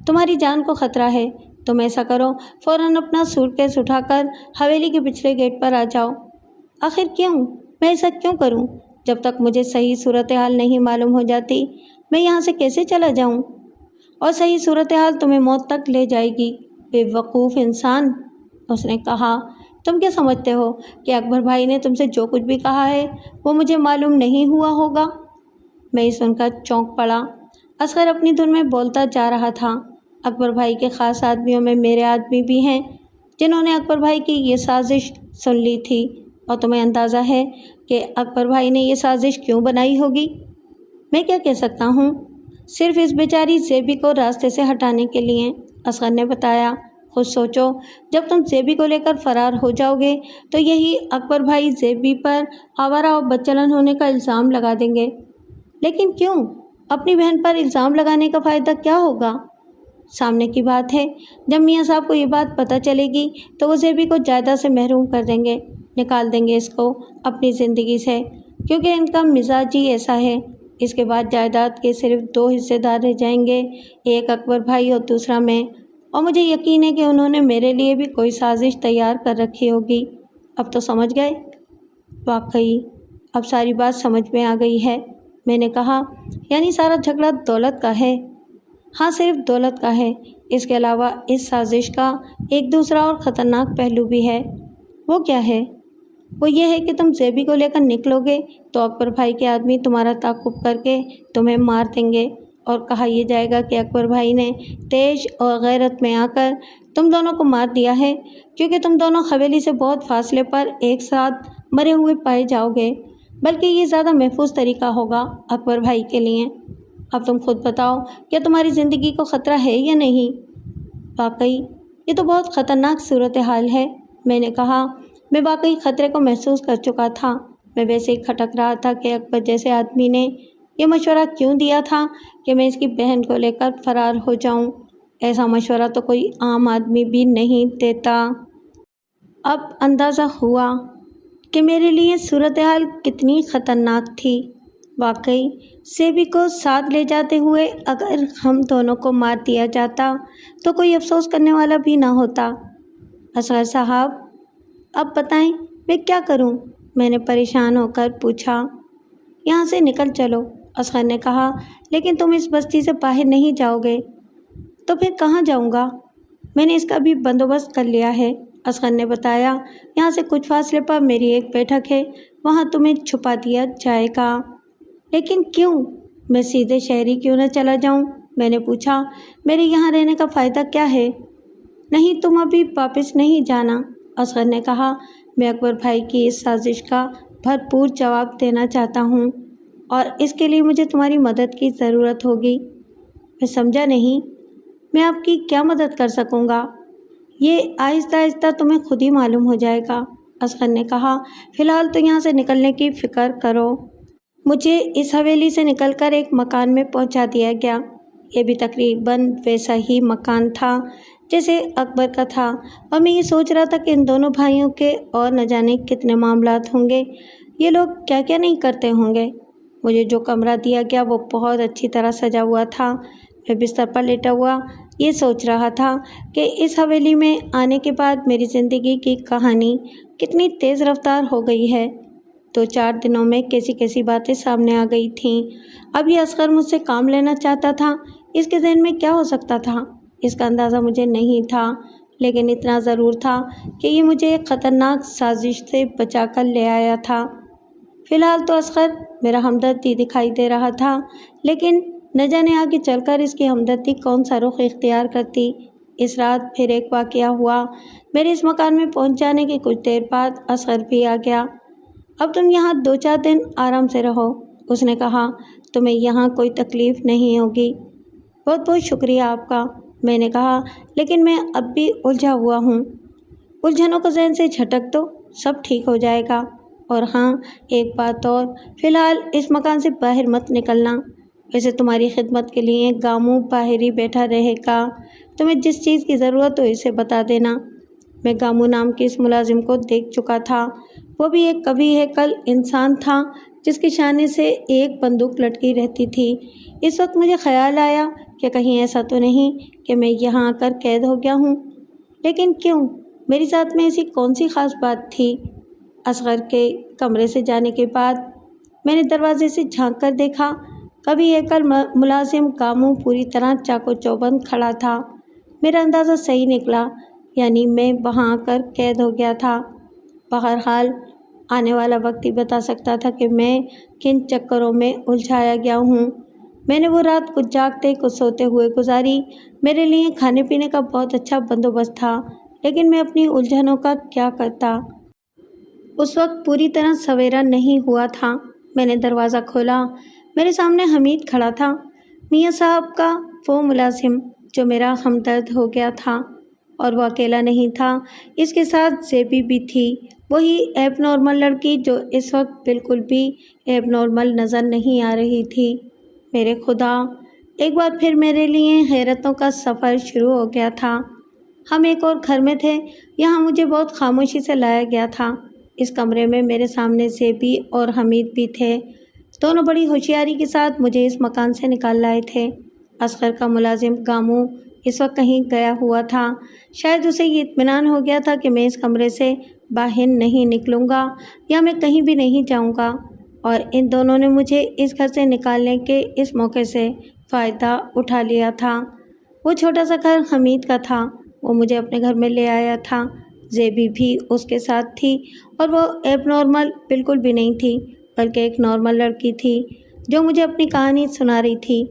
Speaker 1: تمہاری جان کو خطرہ ہے، تم ایسا کرو، فوراً اپنا سوٹ کیس اٹھا کر حویلی کے پچھلے گیٹ پر آ جاؤ۔ آخر کیوں؟ میں ایسا کیوں کروں؟ جب تک مجھے صحیح صورتحال نہیں معلوم ہو جاتی میں یہاں سے کیسے چلا جاؤں؟ اور صحیح صورتحال تمہیں موت تک لے جائے گی، بے وقوف انسان۔ اس نے کہا، تم کیا سمجھتے ہو کہ اکبر بھائی نے تم سے جو کچھ بھی کہا ہے وہ مجھے معلوم نہیں ہوا ہوگا؟ میں یہ سن کر چونک پڑا۔ اصغر اپنی دھن میں بولتا جا رہا تھا، اکبر بھائی کے خاص آدمیوں میں میرے آدمی بھی ہیں جنہوں نے اکبر بھائی کی یہ سازش سن لی تھی، اور تمہیں اندازہ ہے کہ اکبر بھائی نے یہ سازش کیوں بنائی ہوگی؟ میں کیا کہہ سکتا ہوں؟ صرف اس بیچاری زیبی کو راستے سے ہٹانے کے لیے، اصغر نے بتایا۔ خود سوچو، جب تم زیبی کو لے کر فرار ہو جاؤ گے تو یہی اکبر بھائی زیبی پر آوارہ اور بدچلن ہونے کا الزام لگا دیں گے۔ لیکن کیوں؟ اپنی بہن پر الزام لگانے کا فائدہ کیا ہوگا؟ سامنے کی بات ہے، جب میاں صاحب کو یہ بات پتہ چلے گی تو وہ زیبی کو جائیداد سے محروم کر دیں گے، نکال دیں گے اس کو اپنی زندگی سے، کیونکہ ان کا مزاج ہی ایسا ہے۔ اس کے بعد جائیداد کے صرف 2 حصے دار رہ جائیں گے، ایک اکبر بھائی اور دوسرا میں، اور مجھے یقین ہے کہ انہوں نے میرے لیے بھی کوئی سازش تیار کر رکھی ہوگی۔ اب تو سمجھ گئے؟ واقعی اب ساری بات سمجھ میں آ گئی ہے، میں نے کہا۔ یعنی سارا جھگڑا دولت کا ہے؟ ہاں، صرف دولت کا ہے۔ اس کے علاوہ اس سازش کا ایک دوسرا اور خطرناک پہلو بھی ہے۔ وہ کیا ہے؟ وہ یہ ہے کہ تم زیبی کو لے کر نکلو گے تو اکبر بھائی کے آدمی تمہارا تعاقب کر کے تمہیں مار دیں گے، اور کہا یہ جائے گا کہ اکبر بھائی نے تیش اور غیرت میں آ کر تم دونوں کو مار دیا ہے، کیونکہ تم دونوں حویلی سے بہت فاصلے پر ایک ساتھ مرے ہوئے پائے جاؤ گے، بلکہ یہ زیادہ محفوظ طریقہ ہوگا اکبر بھائی کے لیے۔ اب تم خود بتاؤ، کیا تمہاری زندگی کو خطرہ ہے یا نہیں؟ واقعی یہ تو بہت خطرناک صورتحال ہے، میں نے کہا۔ میں واقعی خطرے کو محسوس کر چکا تھا۔ میں ویسے ہی کھٹک رہا تھا کہ اکبر جیسے آدمی نے یہ مشورہ کیوں دیا تھا کہ میں اس کی بہن کو لے کر فرار ہو جاؤں۔ ایسا مشورہ تو کوئی عام آدمی بھی نہیں دیتا۔ اب اندازہ ہوا کہ میرے لیے صورتحال کتنی خطرناک تھی۔ واقعی زیبی کو ساتھ لے جاتے ہوئے اگر ہم دونوں کو مار دیا جاتا تو کوئی افسوس کرنے والا بھی نہ ہوتا۔ اصغر صاحب، اب بتائیں میں کیا کروں؟ میں نے پریشان ہو کر پوچھا۔ یہاں سے نکل چلو، اصغر نے کہا، لیکن تم اس بستی سے باہر نہیں جاؤ گے۔ تو پھر کہاں جاؤں گا؟ میں نے اس کا بھی بندوبست کر لیا ہے، اصغر نے بتایا۔ یہاں سے کچھ فاصلے پر میری ایک بیٹھک ہے، وہاں تمہیں چھپا دیا جائے گا۔ لیکن کیوں؟ میں سیدھے شہری کیوں نہ چلا جاؤں؟ میں نے پوچھا۔ میرے یہاں رہنے کا فائدہ کیا ہے؟ نہیں، تم ابھی واپس نہیں جانا، اصغر نے کہا۔ میں اکبر بھائی کی اس سازش کا بھرپور جواب دینا چاہتا ہوں، اور اس کے لیے مجھے تمہاری مدد کی ضرورت ہوگی۔ میں سمجھا نہیں، میں آپ کی کیا مدد کر سکوں گا؟ یہ آہستہ آہستہ تمہیں خود ہی معلوم ہو جائے گا، اصغر نے کہا۔ فی الحال تو یہاں سے نکلنے کی فکر کرو۔ مجھے اس حویلی سے نکل کر ایک مکان میں پہنچا دیا گیا۔ یہ بھی تقریباً ویسا ہی مکان تھا جیسے اکبر کا تھا، اور میں یہ سوچ رہا تھا کہ ان دونوں بھائیوں کے اور نہ جانے کتنے معاملات ہوں گے، یہ لوگ کیا کیا نہیں کرتے ہوں گے۔ مجھے جو کمرہ دیا گیا وہ بہت اچھی طرح سجا ہوا تھا۔ میں بستر پر لیٹا ہوا یہ سوچ رہا تھا کہ اس حویلی میں آنے کے بعد میری زندگی کی کہانی کتنی تیز رفتار ہو گئی ہے۔ 2-4 دنوں میں کیسی کیسی باتیں سامنے آ گئی تھیں۔ اب یہ اصغر مجھ سے کام لینا چاہتا تھا، اس کے ذہن میں کیا ہو سکتا تھا اس کا اندازہ مجھے نہیں تھا، لیکن اتنا ضرور تھا کہ یہ مجھے ایک خطرناک سازش سے بچا کر لے آیا تھا۔ فی الحال تو اصغر میرا ہمدردی دکھائی دے رہا تھا، لیکن نہ جانے آگے چل کر اس کی ہمدردی کون سا رخ اختیار کرتی۔ اس رات پھر ایک واقعہ ہوا۔ میرے اس مکان میں پہنچ جانے کے کچھ دیر بعد اصغر بھی آ گیا۔ اب تم یہاں 2-4 دن آرام سے رہو، اس نے کہا، تمہیں یہاں کوئی تکلیف نہیں ہوگی۔ بہت بہت شکریہ آپ کا، میں نے کہا، لیکن میں اب بھی الجھا ہوا ہوں۔ الجھنوں کو ذہن سے جھٹک دو، سب ٹھیک ہو جائے گا۔ اور ہاں، ایک بات اور، فی الحال اس مکان سے باہر مت نکلنا۔ ویسے تمہاری خدمت کے لیے گاموں باہر ہی بیٹھا رہے گا، تمہیں جس چیز کی ضرورت ہو اسے بتا دینا۔ میں گاموں نام کے اس ملازم کو دیکھ چکا تھا، وہ بھی ایک کبھی ہے کل انسان تھا جس کی شانے سے ایک بندوق لٹکی رہتی تھی۔ اس وقت مجھے خیال آیا کہ کہیں ایسا تو نہیں کہ میں یہاں آ کر قید ہو گیا ہوں، لیکن کیوں؟ میری ذات میں ایسی کون سی خاص بات تھی؟ اصغر کے کمرے سے جانے کے بعد میں نے دروازے سے جھانک کر دیکھا، کبھی ہے کل ملازم گاموں پوری طرح چاقو چوبند کھڑا تھا۔ میرا اندازہ صحیح نکلا، یعنی میں وہاں آ کر قید ہو گیا تھا۔ بہرحال آنے والا وقت ہی بتا سکتا تھا کہ میں کن چکروں میں الجھایا گیا ہوں۔ میں نے وہ رات کچھ جاگتے کچھ سوتے ہوئے گزاری۔ میرے لیے کھانے پینے کا بہت اچھا بندوبست تھا، لیکن میں اپنی الجھنوں کا کیا کرتا؟ اس وقت پوری طرح سویرا نہیں ہوا تھا۔ میں نے دروازہ کھولا، میرے سامنے حمید کھڑا تھا، میاں صاحب کا وہ ملازم جو میرا ہمدرد ہو گیا تھا۔ اور وہ اکیلا نہیں تھا، اس کے ساتھ زیبی بھی تھی، وہی ایب نارمل لڑکی جو اس وقت بالکل بھی ایب نارمل نظر نہیں آ رہی تھی۔ میرے خدا، ایک بار پھر میرے لیے حیرتوں کا سفر شروع ہو گیا تھا۔ ہم ایک اور گھر میں تھے، یہاں مجھے بہت خاموشی سے لایا گیا تھا۔ اس کمرے میں میرے سامنے زیبی اور حمید بھی تھے، دونوں بڑی ہوشیاری کے ساتھ مجھے اس مکان سے نکال لائے تھے۔ اصغر کا ملازم گاموں اس وقت کہیں گیا ہوا تھا، شاید اسے یہ اطمینان ہو گیا تھا کہ میں اس کمرے سے باہر نہیں نکلوں گا یا میں کہیں بھی نہیں جاؤں گا، اور ان دونوں نے مجھے اس گھر سے نکالنے کے اس موقع سے فائدہ اٹھا لیا تھا۔ وہ چھوٹا سا گھر حمید کا تھا، وہ مجھے اپنے گھر میں لے آیا تھا۔ زیبی بھی اس کے ساتھ تھی، اور وہ ایب نارمل بالکل بھی نہیں تھی، بلکہ ایک نارمل لڑکی تھی جو مجھے اپنی کہانی سنا رہی تھی۔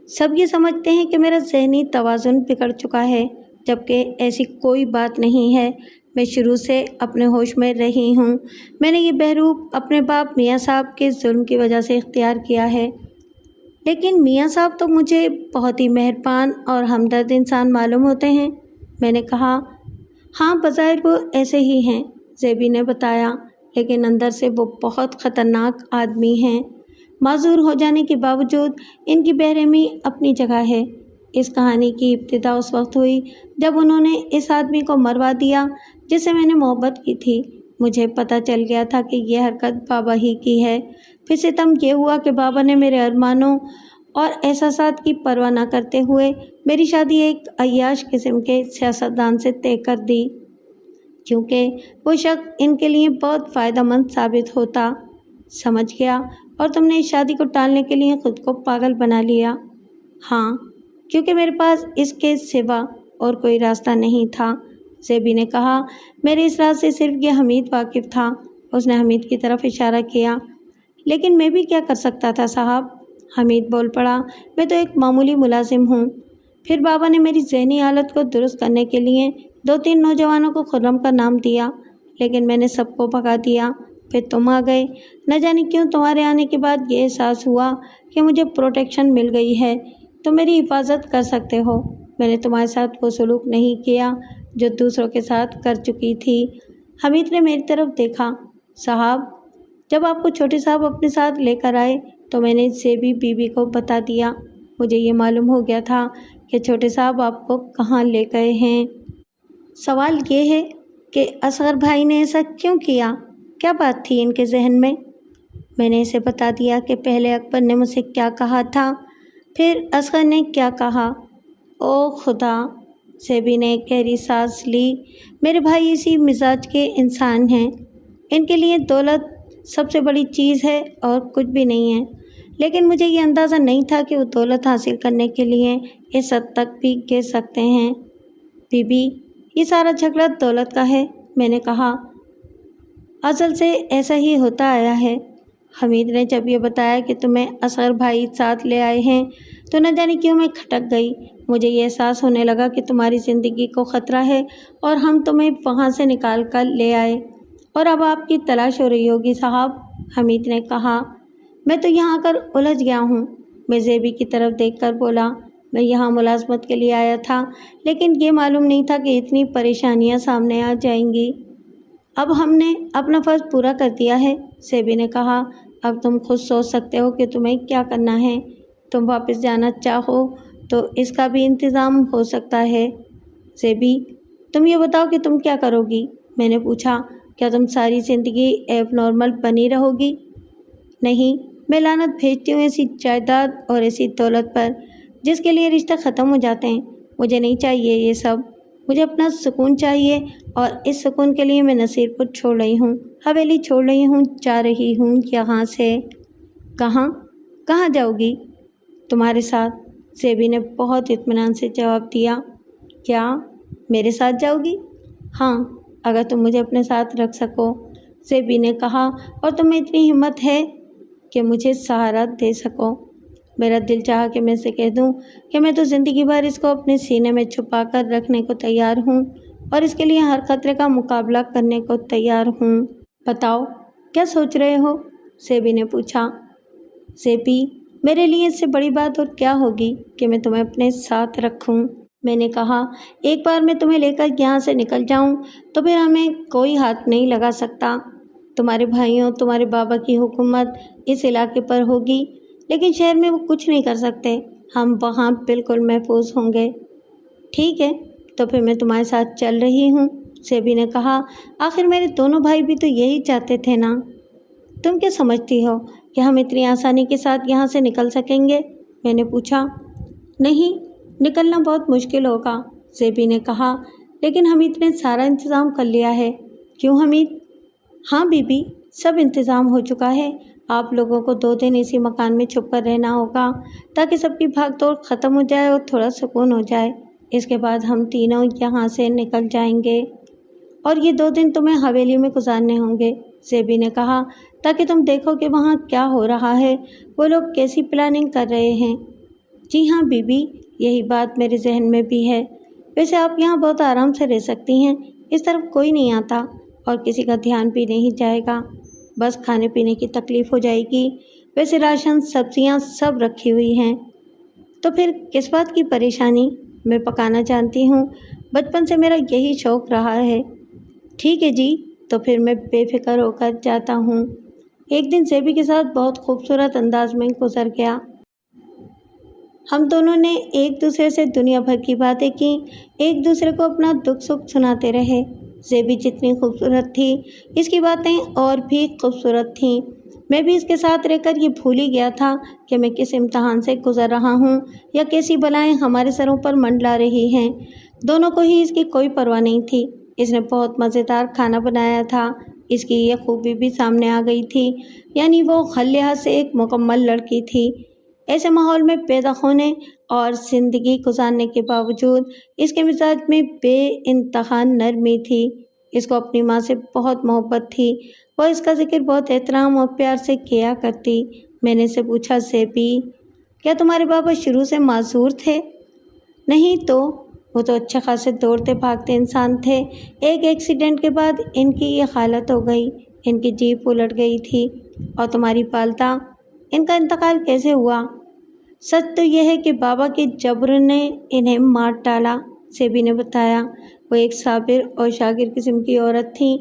Speaker 1: سب یہ سمجھتے ہیں کہ میرا ذہنی توازن بگڑ چکا ہے، جبکہ ایسی کوئی بات نہیں ہے۔ میں شروع سے اپنے ہوش میں رہی ہوں۔ میں نے یہ بہروپ اپنے باپ میاں صاحب کے ظلم کی وجہ سے اختیار کیا ہے، لیکن میاں صاحب تو مجھے بہت ہی مہربان اور ہمدرد انسان معلوم ہوتے ہیں۔ میں نے کہا، ہاں بظاہر وہ ایسے ہی ہیں، زیبی نے بتایا، لیکن اندر سے وہ بہت خطرناک آدمی ہیں۔ معذور ہو جانے کے باوجود ان کی بےرحمی اپنی جگہ ہے۔ اس کہانی کی ابتدا اس وقت ہوئی جب انہوں نے اس آدمی کو مروا دیا جس سے میں نے محبت کی تھی۔ مجھے پتہ چل گیا تھا کہ یہ حرکت بابا ہی کی ہے۔ پھر ستم یہ ہوا کہ بابا نے میرے ارمانوں اور احساسات کی پرواہ نہ کرتے ہوئے میری شادی ایک عیاش قسم کے سیاستدان سے طے کر دی، کیونکہ وہ شخص ان کے لیے بہت فائدہ مند ثابت ہوتا۔ سمجھ گیا، اور تم نے اس شادی کو ٹالنے کے لیے خود کو پاگل بنا لیا۔ ہاں، کیونکہ میرے پاس اس کے سوا اور کوئی راستہ نہیں تھا، زیبی نے کہا۔ میرے اس راز سے صرف یہ حمید واقف تھا۔ اس نے حمید کی طرف اشارہ کیا۔ لیکن میں بھی کیا کر سکتا تھا صاحب؟ حمید بول پڑا، میں تو ایک معمولی ملازم ہوں۔ پھر بابا نے میری ذہنی حالت کو درست کرنے کے لیے 2-3 نوجوانوں کو خرم کا نام دیا، لیکن میں نے سب کو بھگا دیا۔ پھر تم آ گئے، نہ جانے کیوں تمہارے آنے کے بعد یہ احساس ہوا کہ مجھے پروٹیکشن مل گئی ہے، تم میری حفاظت کر سکتے ہو۔ میں نے تمہارے ساتھ وہ سلوک نہیں کیا جو دوسروں کے ساتھ کر چکی تھی۔ حمید نے میری طرف دیکھا۔ صاحب، جب آپ کو چھوٹے صاحب اپنے ساتھ لے کر آئے تو میں نے زیبی بیوی کو بتا دیا۔ مجھے یہ معلوم ہو گیا تھا کہ چھوٹے صاحب آپ کو کہاں لے گئے ہیں۔ سوال یہ ہے کہ اصغر بھائی نے ایسا کیوں کیا؟ کیا بات تھی ان کے ذہن میں؟ میں نے اسے بتا دیا کہ پہلے اکبر نے مجھ سے کیا کہا تھا، پھر اصغر نے کیا کہا۔ او خدا! زیبی نے ایک گہری سانس لی۔ میرے بھائی اسی مزاج کے انسان ہیں، ان کے لیے دولت سب سے بڑی چیز ہے اور کچھ بھی نہیں ہے، لیکن مجھے یہ اندازہ نہیں تھا کہ وہ دولت حاصل کرنے کے لیے اس حد تک بھی گر سکتے ہیں۔ بی بی، یہ سارا جھگڑا دولت کا ہے، میں نے کہا۔ ازل سے ایسا ہی ہوتا آیا ہے۔ حمید نے جب یہ بتایا کہ تمہیں اصغر بھائی ساتھ لے آئے ہیں تو نہ جانے کیوں میں کھٹک گئی۔ مجھے یہ احساس ہونے لگا کہ تمہاری زندگی کو خطرہ ہے اور ہم تمہیں وہاں سے نکال کر لے آئے، اور اب آپ کی تلاش ہو رہی ہوگی صاحب، حمید نے کہا۔ میں تو یہاں آ کر الجھ گیا ہوں، میں زیبی کی طرف دیکھ کر بولا۔ میں یہاں ملازمت کے لیے آیا تھا، لیکن یہ معلوم نہیں تھا کہ اتنی پریشانیاں سامنے آ جائیں گی۔ اب ہم نے اپنا فرض پورا کر دیا ہے، زیبی نے کہا۔ اب تم خود سوچ سکتے ہو کہ تمہیں کیا کرنا ہے۔ تم واپس جانا چاہو تو اس کا بھی انتظام ہو سکتا ہے۔ زیبی، تم یہ بتاؤ کہ تم کیا کرو گی؟ میں نے پوچھا۔ کیا تم ساری زندگی ایب نارمل بنی رہو گی؟ نہیں، میں لعنت بھیجتی ہوں ایسی جائیداد اور ایسی دولت پر جس کے لیے رشتہ ختم ہو جاتے ہیں۔ مجھے نہیں چاہیے یہ سب، مجھے اپنا سکون چاہیے، اور اس سکون کے لیے میں نصیر پور چھوڑ رہی ہوں، حویلی چھوڑ رہی ہوں، جا رہی ہوں یہاں سے۔ کہاں؟ کہاں جاؤ گی؟ تمہارے ساتھ، زیبی نے بہت اطمینان سے جواب دیا۔ کیا میرے ساتھ جاؤ گی؟ ہاں، اگر تم مجھے اپنے ساتھ رکھ سکو، زیبی نے کہا، اور تم میں اتنی ہمت ہے کہ مجھے سہارا دے سکو۔ میرا دل چاہا کہ میں اسے کہہ دوں کہ میں تو زندگی بھر اس کو اپنے سینے میں چھپا کر رکھنے کو تیار ہوں اور اس کے لیے ہر خطرے کا مقابلہ کرنے کو تیار ہوں۔ بتاؤ، کیا سوچ رہے ہو؟ زیبی نے پوچھا۔ زیبی، میرے لیے اس سے بڑی بات اور کیا ہوگی کہ میں تمہیں اپنے ساتھ رکھوں۔ میں نے کہا، ایک بار میں تمہیں لے کر یہاں سے نکل جاؤں تو پھر ہمیں کوئی ہاتھ نہیں لگا سکتا۔ تمہارے بھائیوں، تمہارے بابا کی حکومت اس علاقے پر ہوگی، لیکن شہر میں وہ کچھ نہیں کر سکتے۔ ہم وہاں بالکل محفوظ ہوں گے۔ ٹھیک ہے، تو پھر میں تمہارے ساتھ چل رہی ہوں، زیبی نے کہا۔ آخر میرے دونوں بھائی بھی تو یہی چاہتے تھے نا۔ تم کیا سمجھتی ہو کہ ہم اتنی آسانی کے ساتھ یہاں سے نکل سکیں گے؟ میں نے پوچھا۔ نہیں، نکلنا بہت مشکل ہوگا، زیبی نے کہا، لیکن حمید نے سارا انتظام کر لیا ہے۔ کیوں حمید؟ ہاں بی بی، سب انتظام ہو چکا ہے۔ آپ لوگوں کو 2 دن اسی مکان میں چھپ کر رہنا ہوگا تاکہ سب کی بھاگ دوڑ ختم ہو جائے اور تھوڑا سکون ہو جائے۔ اس کے بعد ہم تینوں یہاں سے نکل جائیں گے، اور یہ 2 دن تمہیں حویلی میں گزارنے ہوں گے، زیبی نے کہا، تاکہ تم دیکھو کہ وہاں کیا ہو رہا ہے، وہ لوگ کیسی پلاننگ کر رہے ہیں۔ جی ہاں بی بی، یہی بات میرے ذہن میں بھی ہے۔ ویسے آپ یہاں بہت آرام سے رہ سکتی ہیں، اس طرف کوئی نہیں آتا اور کسی کا دھیان بھی نہیں جائے گا، بس کھانے پینے کی تکلیف ہو جائے گی۔ ویسے راشن، سبزیاں سب رکھی ہوئی ہیں، تو پھر کس بات کی پریشانی؟ میں پکانا جانتی ہوں، بچپن سے میرا یہی شوق رہا ہے۔ ٹھیک ہے جی، تو پھر میں بے فکر ہو کر جاتا ہوں۔ ایک دن زیبی کے ساتھ بہت خوبصورت انداز میں گزر گیا۔ ہم دونوں نے ایک دوسرے سے دنیا بھر کی باتیں کی، ایک دوسرے کو اپنا دکھ سکھ سناتے رہے۔ زیبی جتنی خوبصورت تھی، اس کی باتیں اور بھی خوبصورت تھیں۔ میں بھی اس کے ساتھ رہ کر یہ بھول ہی گیا تھا کہ میں کس امتحان سے گزر رہا ہوں یا کیسی بلائیں ہمارے سروں پر منڈلا رہی ہیں۔ دونوں کو ہی اس کی کوئی پرواہ نہیں تھی۔ اس نے بہت مزیدار کھانا بنایا تھا، اس کی یہ خوبی بھی سامنے آ گئی تھی، یعنی وہ ہر لحاظ سے ایک مکمل لڑکی تھی۔ ایسے ماحول میں پیدا ہونے اور زندگی گزارنے کے باوجود اس کے مزاج میں بے انتہا نرمی تھی۔ اس کو اپنی ماں سے بہت محبت تھی، وہ اس کا ذکر بہت احترام اور پیار سے کیا کرتی۔ میں نے اسے پوچھا، زیبی، کیا تمہارے بابا شروع سے معذور تھے؟ نہیں تو، وہ تو اچھے خاصے دوڑتے بھاگتے انسان تھے۔ ایک ایکسیڈنٹ کے بعد ان کی یہ حالت ہو گئی، ان کی جیپ الٹ گئی تھی۔ اور تمہاری والدہ، ان کا انتقال کیسے ہوا؟ سچ تو یہ ہے کہ بابا کے جبر نے انہیں مار ڈالا، زیبی نے بتایا۔ وہ ایک صابر اور شاکر قسم کی عورت تھیں۔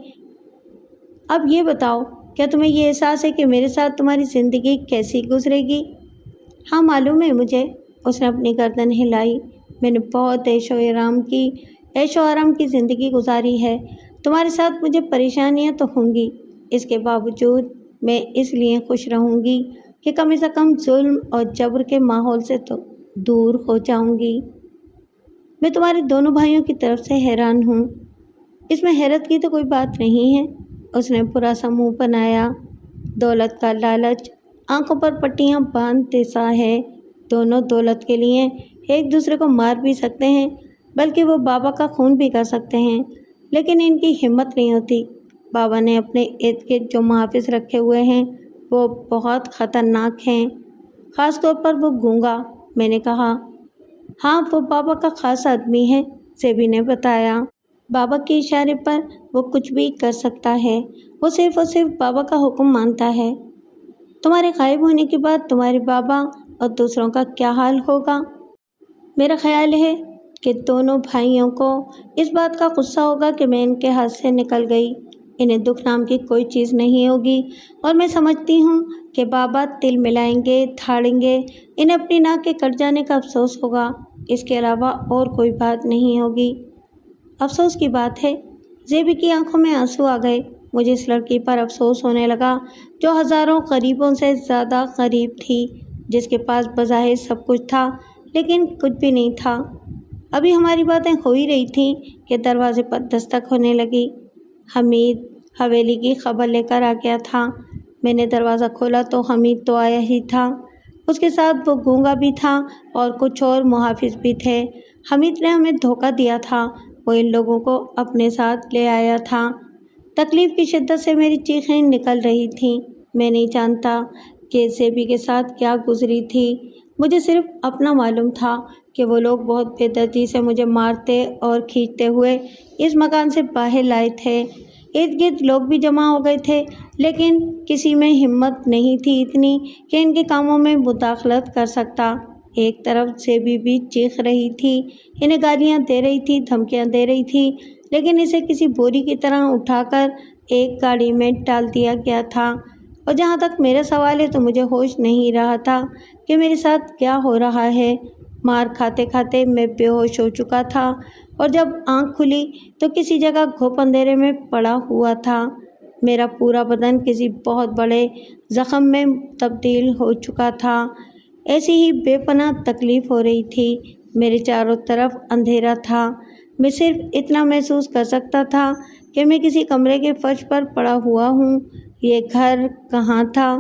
Speaker 1: اب یہ بتاؤ، کیا تمہیں یہ احساس ہے کہ میرے ساتھ تمہاری زندگی کیسی گزرے گی؟ ہاں معلوم ہے مجھے، اس نے اپنی گردن ہلائی۔ میں نے بہت عیش و آرام کی زندگی گزاری ہے۔ تمہارے ساتھ مجھے پریشانیاں تو ہوں گی، اس کے باوجود میں اس لیے خوش رہوں گی کہ کم از کم ظلم اور جبر کے ماحول سے تو دور ہو جاؤں گی۔ میں تمہارے دونوں بھائیوں کی طرف سے حیران ہوں۔ اس میں حیرت کی تو کوئی بات نہیں ہے، اس نے برا سا منہ بنایا۔ دولت کا لالچ آنکھوں پر پٹیاں باندھتے سا ہے۔ دونوں دولت کے لیے ایک دوسرے کو مار بھی سکتے ہیں، بلکہ وہ بابا کا خون بھی کر سکتے ہیں، لیکن ان کی ہمت نہیں ہوتی۔ بابا نے اپنے ارد گرد جو محافظ رکھے ہوئے ہیں وہ بہت خطرناک ہیں، خاص طور پر وہ گونگا۔ میں نے کہا، ہاں وہ بابا کا خاص آدمی ہے، زیبی نے بتایا۔ بابا کے اشارے پر وہ کچھ بھی کر سکتا ہے، وہ صرف اور صرف بابا کا حکم مانتا ہے۔ تمہارے غائب ہونے کے بعد تمہارے بابا اور دوسروں کا کیا حال ہوگا؟ میرا خیال ہے کہ دونوں بھائیوں کو اس بات کا غصہ ہوگا کہ میں ان کے ہاتھ سے نکل گئی۔ انہیں دکھ نام کی کوئی چیز نہیں ہوگی، اور میں سمجھتی ہوں کہ بابا تل ملائیں گے، تھاڑیں گے، انہیں اپنی ناک کے کٹ جانے کا افسوس ہوگا، اس کے علاوہ اور کوئی بات نہیں ہوگی۔ افسوس کی بات ہے، زیبی کی آنکھوں میں آنسو آ گئے۔ مجھے اس لڑکی پر افسوس ہونے لگا جو ہزاروں غریبوں سے زیادہ غریب تھی، جس کے پاس بظاہر سب کچھ تھا لیکن کچھ بھی نہیں تھا۔ ابھی ہماری باتیں ہو ہی رہی تھیں کہ دروازے پر دستک ہونے لگی۔ حمید حویلی کی خبر لے کر آ گیا تھا۔ میں نے دروازہ کھولا تو حمید تو آیا ہی تھا، اس کے ساتھ وہ گونگا بھی تھا اور کچھ اور محافظ بھی تھے۔ حمید نے ہمیں دھوکہ دیا تھا، وہ ان لوگوں کو اپنے ساتھ لے آیا تھا۔ تکلیف کی شدت سے میری چیخیں نکل رہی تھیں۔ میں نہیں جانتا کہ زیبی کے ساتھ کیا گزری تھی، مجھے صرف اپنا معلوم تھا کہ وہ لوگ بہت بے دردی سے مجھے مارتے اور کھینچتے ہوئے اس مکان سے باہر لائے تھے۔ ارد گرد لوگ بھی جمع ہو گئے تھے، لیکن کسی میں ہمت نہیں تھی اتنی کہ ان کے کاموں میں مداخلت کر سکتا۔ ایک طرف زیبی بھی چیخ رہی تھی، انہیں گالیاں دے رہی تھی، دھمکیاں دے رہی تھی، لیکن اسے کسی بوری کی طرح اٹھا کر ایک گاڑی میں ڈال دیا گیا تھا۔ اور جہاں تک میرا سوال ہے تو مجھے ہوش نہیں رہا تھا کہ میرے ساتھ کیا ہو رہا ہے۔ مار کھاتے کھاتے میں بے ہوش ہو چکا تھا، اور جب آنکھ کھلی تو کسی جگہ گھوپ اندھیرے میں پڑا ہوا تھا۔ میرا پورا بدن کسی بہت بڑے زخم میں تبدیل ہو چکا تھا۔ ایسی ہی بے پناہ تکلیف ہو رہی تھی۔ میرے چاروں طرف اندھیرا تھا۔ میں صرف اتنا محسوس کر سکتا تھا کہ میں کسی کمرے کے فرش پر پڑا ہوا ہوں۔ یہ گھر کہاں تھا،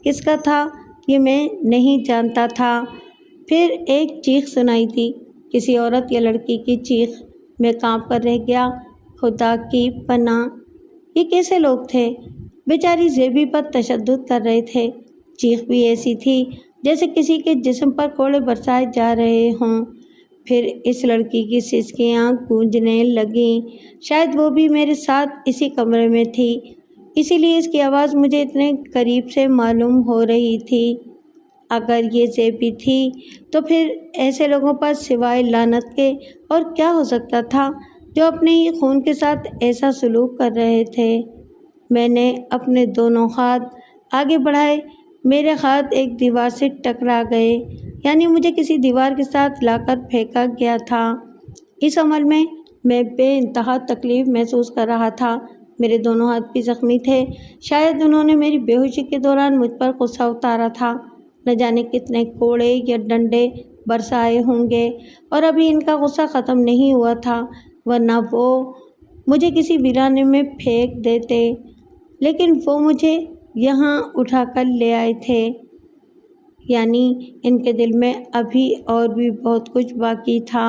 Speaker 1: کس کا تھا، یہ میں نہیں جانتا تھا۔ پھر ایک چیخ سنائی دی، کسی عورت یا لڑکی کی چیخ۔ میں کانپ کر رہ گیا۔ خدا کی پناہ، یہ کیسے لوگ تھے؟ بیچاری زیبی پر تشدد کر رہے تھے۔ چیخ بھی ایسی تھی جیسے کسی کے جسم پر کوڑے برسائے جا رہے ہوں۔ پھر اس لڑکی کی سسکیاں گونجنے لگیں۔ شاید وہ بھی میرے ساتھ اسی کمرے میں تھی، اسی لیے اس کی آواز مجھے اتنے قریب سے معلوم ہو رہی تھی۔ اگر یہ زیبی تھی تو پھر ایسے لوگوں پر سوائے لعنت کے اور کیا ہو سکتا تھا جو اپنے ہی خون کے ساتھ ایسا سلوک کر رہے تھے؟ میں نے اپنے دونوں ہاتھ آگے بڑھائے، میرے ہاتھ ایک دیوار سے ٹکرا گئے، یعنی مجھے کسی دیوار کے ساتھ لا کر پھینکا گیا تھا۔ اس عمل میں میں بے انتہا تکلیف محسوس کر رہا تھا۔ میرے دونوں ہاتھ بھی زخمی تھے۔ شاید انہوں نے میری بے ہوشی کے دوران مجھ پر غصہ اتارا تھا۔ نہ جانے کتنے کوڑے یا ڈنڈے برسائے ہوں گے، اور ابھی ان کا غصہ ختم نہیں ہوا تھا، ورنہ وہ مجھے کسی ویرانے میں پھینک دیتے، لیکن وہ مجھے یہاں اٹھا کر لے آئے تھے۔ یعنی ان کے دل میں ابھی اور بھی بہت کچھ باقی تھا۔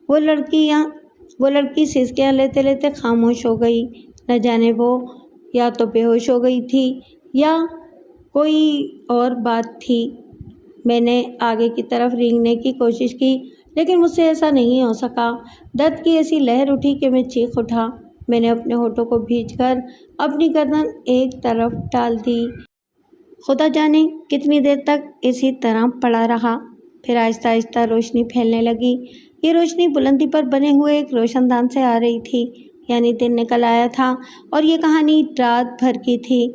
Speaker 1: وہ لڑکی سسکیاں لیتے لیتے خاموش ہو گئی۔ نہ جانے وہ یا تو بے ہوش ہو گئی تھی یا کوئی اور بات تھی۔ میں نے آگے کی طرف رینگنے کی کوشش کی، لیکن مجھ سے ایسا نہیں ہو سکا۔ درد کی ایسی لہر اٹھی کہ میں چیخ اٹھا۔ میں نے اپنے ہونٹوں کو بھینچ کر اپنی گردن ایک طرف ڈال دی۔ خدا جانے کتنی دیر تک اسی طرح پڑا رہا۔ پھر آہستہ آہستہ روشنی پھیلنے لگی۔ یہ روشنی بلندی پر بنے ہوئے ایک روشن دان سے آ رہی تھی، یعنی دن نکل آیا تھا اور یہ کہانی رات بھر کی تھی۔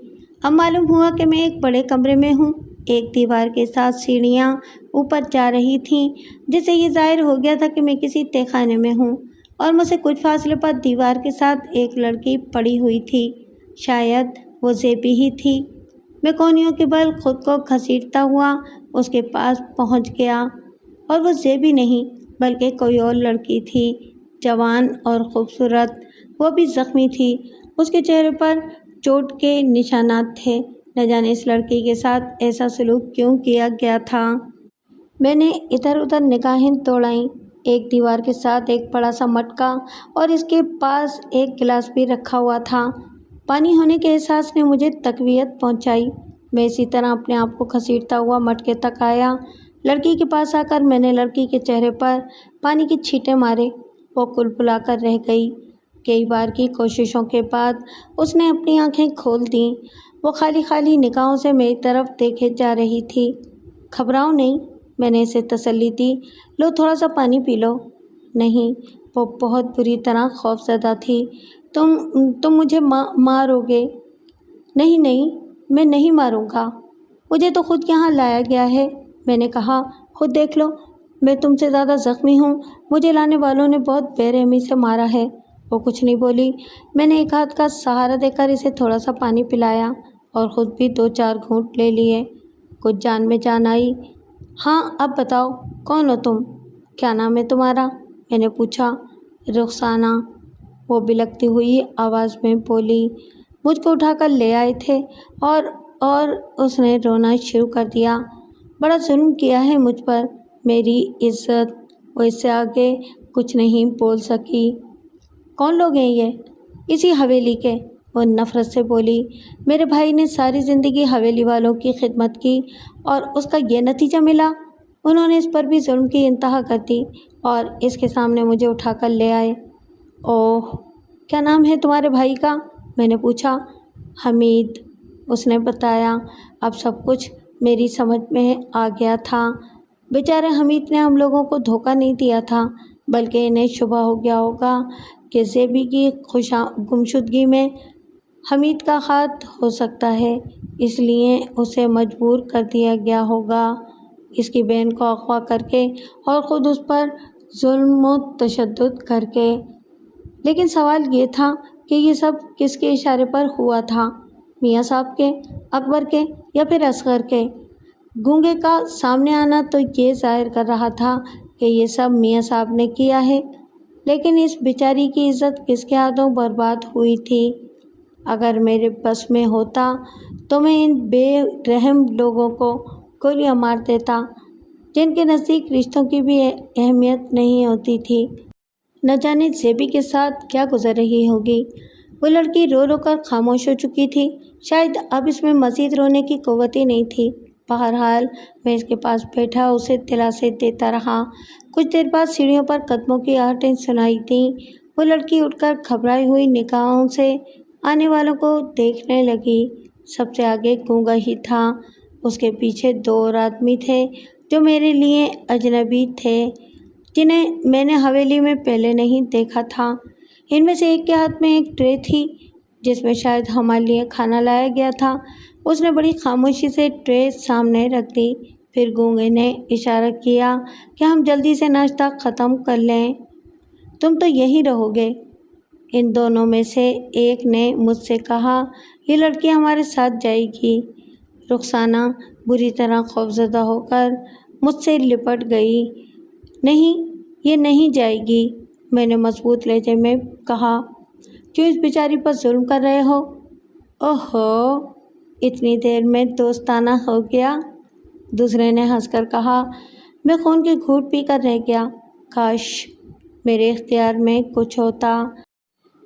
Speaker 1: اب معلوم ہوا کہ میں ایک بڑے کمرے میں ہوں۔ ایک دیوار کے ساتھ سیڑھیاں اوپر جا رہی تھیں، جس سے یہ ظاہر ہو گیا تھا کہ میں کسی تہہ خانے میں ہوں، اور مجھ سے کچھ فاصلے پر دیوار کے ساتھ ایک لڑکی پڑی ہوئی تھی۔ شاید وہ زیبی ہی تھی۔ میں کونیوں کے بل خود کو گھسیٹتا ہوا اس کے پاس پہنچ گیا، اور وہ زیبی نہیں بلکہ کوئی اور لڑکی تھی، جوان اور خوبصورت۔ وہ بھی زخمی تھی، اس کے چہرے پر چوٹ کے نشانات تھے۔ نہ جانے اس لڑکی کے ساتھ ایسا سلوک کیوں کیا گیا تھا۔ میں نے ادھر ادھر نگاہیں دوڑائیں۔ ایک دیوار کے ساتھ ایک بڑا سا مٹکا اور اس کے پاس ایک گلاس بھی رکھا ہوا تھا۔ پانی ہونے کے احساس نے مجھے تقویت پہنچائی۔ میں اسی طرح اپنے آپ کو گھسیٹتا ہوا مٹکے تک آیا۔ لڑکی کے پاس آ کر میں نے لڑکی کے چہرے پر پانی کی چھینٹیں مارے۔ وہ کلبلا کر رہ گئی۔ کئی بار کی کوششوں کے بعد اس نے اپنی آنکھیں کھول دیں۔ وہ خالی خالی نگاہوں سے میری طرف دیکھے جا رہی تھی۔ گھبراؤ نہیں، میں نے اسے تسلی دی۔ لو تھوڑا سا پانی پی لو۔ نہیں، وہ بہت بری طرح خوف زدہ تھی۔ تم مجھے مارو گے؟ نہیں، میں نہیں ماروں گا۔ مجھے تو خود یہاں لایا گیا ہے۔ میں نے کہا، خود دیکھ لو، میں تم سے زیادہ زخمی ہوں، مجھے لانے والوں نے بہت بے رحمی سے مارا ہے۔ وہ کچھ نہیں بولی۔ میں نے ایک ہاتھ کا سہارا دے کر اسے تھوڑا سا پانی پلایا اور خود بھی 2-4 گھونٹ لے لیے۔ کچھ جان میں جان آئی۔ ہاں اب بتاؤ، کون ہو تم؟ کیا نام ہے تمہارا؟ میں نے پوچھا۔ رخسانہ، وہ بلکتی ہوئی آواز میں بولی۔ مجھ کو اٹھا کر لے آئے تھے اور اس نے رونا شروع کر دیا۔ بڑا ظلم کیا ہے مجھ پر، میری عزت۔ وہ اس سے آگے کچھ نہیں بول سکی۔ کون لوگ ہیں یہ؟ اسی حویلی کے، وہ نفرت سے بولی۔ میرے بھائی نے ساری زندگی حویلی والوں کی خدمت کی اور اس کا یہ نتیجہ ملا۔ انہوں نے اس پر بھی ظلم کی انتہا کر دی اور اس کے سامنے مجھے اٹھا کر لے آئے۔ اوہ، کیا نام ہے تمہارے بھائی کا؟ میں نے پوچھا۔ حمید، اس نے بتایا۔ اب سب کچھ میری سمجھ میں آ گیا تھا۔ بیچارے حمید نے ہم لوگوں کو دھوکہ نہیں دیا تھا، بلکہ انہیں شبہ ہو گیا ہوگا کہ زیبی کی گمشدگی میں حمید کا ہاتھ ہو سکتا ہے، اس لیے اسے مجبور کر دیا گیا ہوگا، اس کی بہن کو اغوا کر کے اور خود اس پر ظلم و تشدد کر کے۔ لیکن سوال یہ تھا کہ یہ سب کس کے اشارے پر ہوا تھا؟ میاں صاحب کے، اکبر کے، یا پھر اصغر کے؟ گونگے کا سامنے آنا تو یہ ظاہر کر رہا تھا کہ یہ سب میاں صاحب نے کیا ہے، لیکن اس بیچاری کی عزت کس کے ہاتھوں برباد ہوئی تھی؟ اگر میرے بس میں ہوتا تو میں ان بے رحم لوگوں کو گولیاں مار دیتا، جن کے نزدیک رشتوں کی بھی اہمیت نہیں ہوتی تھی۔ نہ جانے زیبی کے ساتھ کیا گزر رہی ہوگی۔ وہ لڑکی رو رو کر خاموش ہو چکی تھی، شاید اب اس میں مزید رونے کی قوت ہی نہیں تھی۔ بہرحال میں اس کے پاس بیٹھا اسے دلاسے دیتا رہا۔ کچھ دیر بعد سیڑھیوں پر قدموں کی آہٹیں سنائی دیں۔ وہ لڑکی اٹھ کر گھبرائی ہوئی نگاہوں سے آنے والوں کو دیکھنے لگی۔ سب سے آگے گونگا ہی تھا، اس کے پیچھے 2 اور آدمی تھے جو میرے لیے اجنبی تھے، جنہیں میں نے حویلی میں پہلے نہیں دیکھا تھا۔ ان میں سے ایک کے ہاتھ میں ایک ٹرے تھی جس میں شاید ہمارے لیے کھانا لایا گیا تھا۔ اس نے بڑی خاموشی سے ٹرے سامنے رکھ دی، پھر گونگے نے اشارہ کیا کہ ہم جلدی سے ناشتہ ختم کر لیں، تم تو یہیں رہو گے۔ ان دونوں میں سے ایک نے مجھ سے کہا، یہ لڑکی ہمارے ساتھ جائے گی۔ رخسانہ بری طرح خوفزدہ ہو کر مجھ سے لپٹ گئی۔ نہیں، یہ نہیں جائے گی، میں نے مضبوط لہجے میں کہا۔ کیوں اس بیچاری پر ظلم کر رہے ہو؟ اوہو، اتنی دیر میں دوستانہ ہو گیا، دوسرے نے ہنس کر کہا۔ میں خون کے گھونٹ پی کر رہ گیا، کاش میرے اختیار میں کچھ ہوتا۔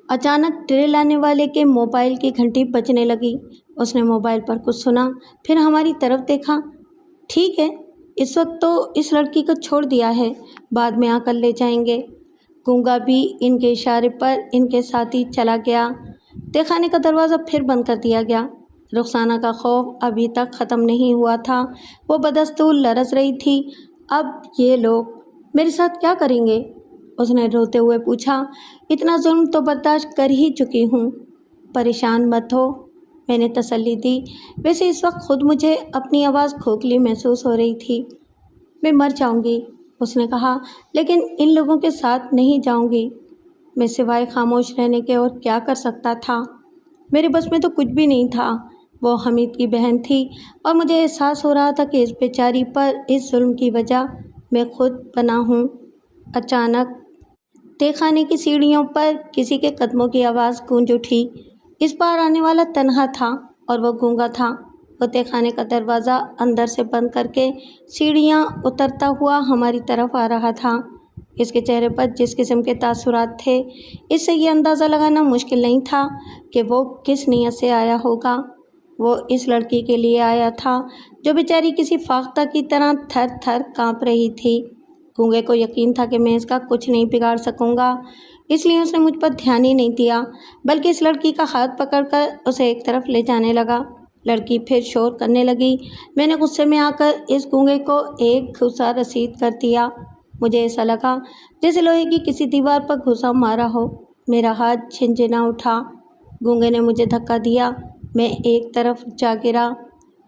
Speaker 1: اچانک ٹرے لانے والے کے موبائل کی گھنٹی بجنے لگی۔ اس نے موبائل پر کچھ سنا، پھر ہماری طرف دیکھا۔ ٹھیک ہے، اس وقت تو اس لڑکی کو چھوڑ دیا ہے، بعد میں آ کر لے جائیں گے۔ گونگا بھی ان کے اشارے پر ان کے ساتھ ہی چلا گیا۔ تہخانے کا دروازہ پھر بند کر دیا گیا۔ رخسانہ کا خوف ابھی تک ختم نہیں ہوا تھا، وہ بدستور لرز رہی تھی۔ اب یہ لوگ میرے ساتھ کیا کریں گے؟ اس نے روتے ہوئے پوچھا۔ اتنا ظلم تو برداشت کر ہی چکی ہوں، پریشان مت ہو، میں نے تسلی دی۔ ویسے اس وقت خود مجھے اپنی آواز کھوکھلی محسوس ہو رہی تھی۔ میں مر جاؤں گی، اس نے کہا، لیکن ان لوگوں کے ساتھ نہیں جاؤں گی۔ میں سوائے خاموش رہنے کے اور کیا کر سکتا تھا؟ میرے بس میں تو کچھ بھی نہیں تھا۔ وہ حمید کی بہن تھی اور مجھے احساس ہو رہا تھا کہ اس بیچاری پر اس ظلم کی وجہ میں خود بنا ہوں۔ اچانک تہخانے کی سیڑھیوں پر کسی کے قدموں کی آواز گونج اٹھی۔ اس بار آنے والا تنہا تھا اور وہ گونگا تھا۔ وہ تہخانے کا دروازہ اندر سے بند کر کے سیڑھیاں اترتا ہوا ہماری طرف آ رہا تھا۔ اس کے چہرے پر جس قسم کے تاثرات تھے، اس سے یہ اندازہ لگانا مشکل نہیں تھا کہ وہ کس نیت سے آیا ہوگا۔ وہ اس لڑکی کے لیے آیا تھا جو بیچاری کسی فاختہ کی طرح تھر تھر کانپ رہی تھی۔ گونگے کو یقین تھا کہ میں اس کا کچھ نہیں بگاڑ سکوں گا، اس لیے اس نے مجھ پر دھیان ہی نہیں دیا، بلکہ اس لڑکی کا ہاتھ پکڑ کر اسے ایک طرف لے جانے لگا۔ لڑکی پھر شور کرنے لگی۔ میں نے غصے میں آ کر اس گونگے کو ایک گھوسا رسید کر دیا۔ مجھے ایسا لگا جیسے لوہے کی کسی دیوار پر گھوسا مارا ہو۔ میرا ہاتھ جھنجھنا اٹھا۔ گونگے نے مجھے دھکا دیا، میں ایک طرف جا گرا۔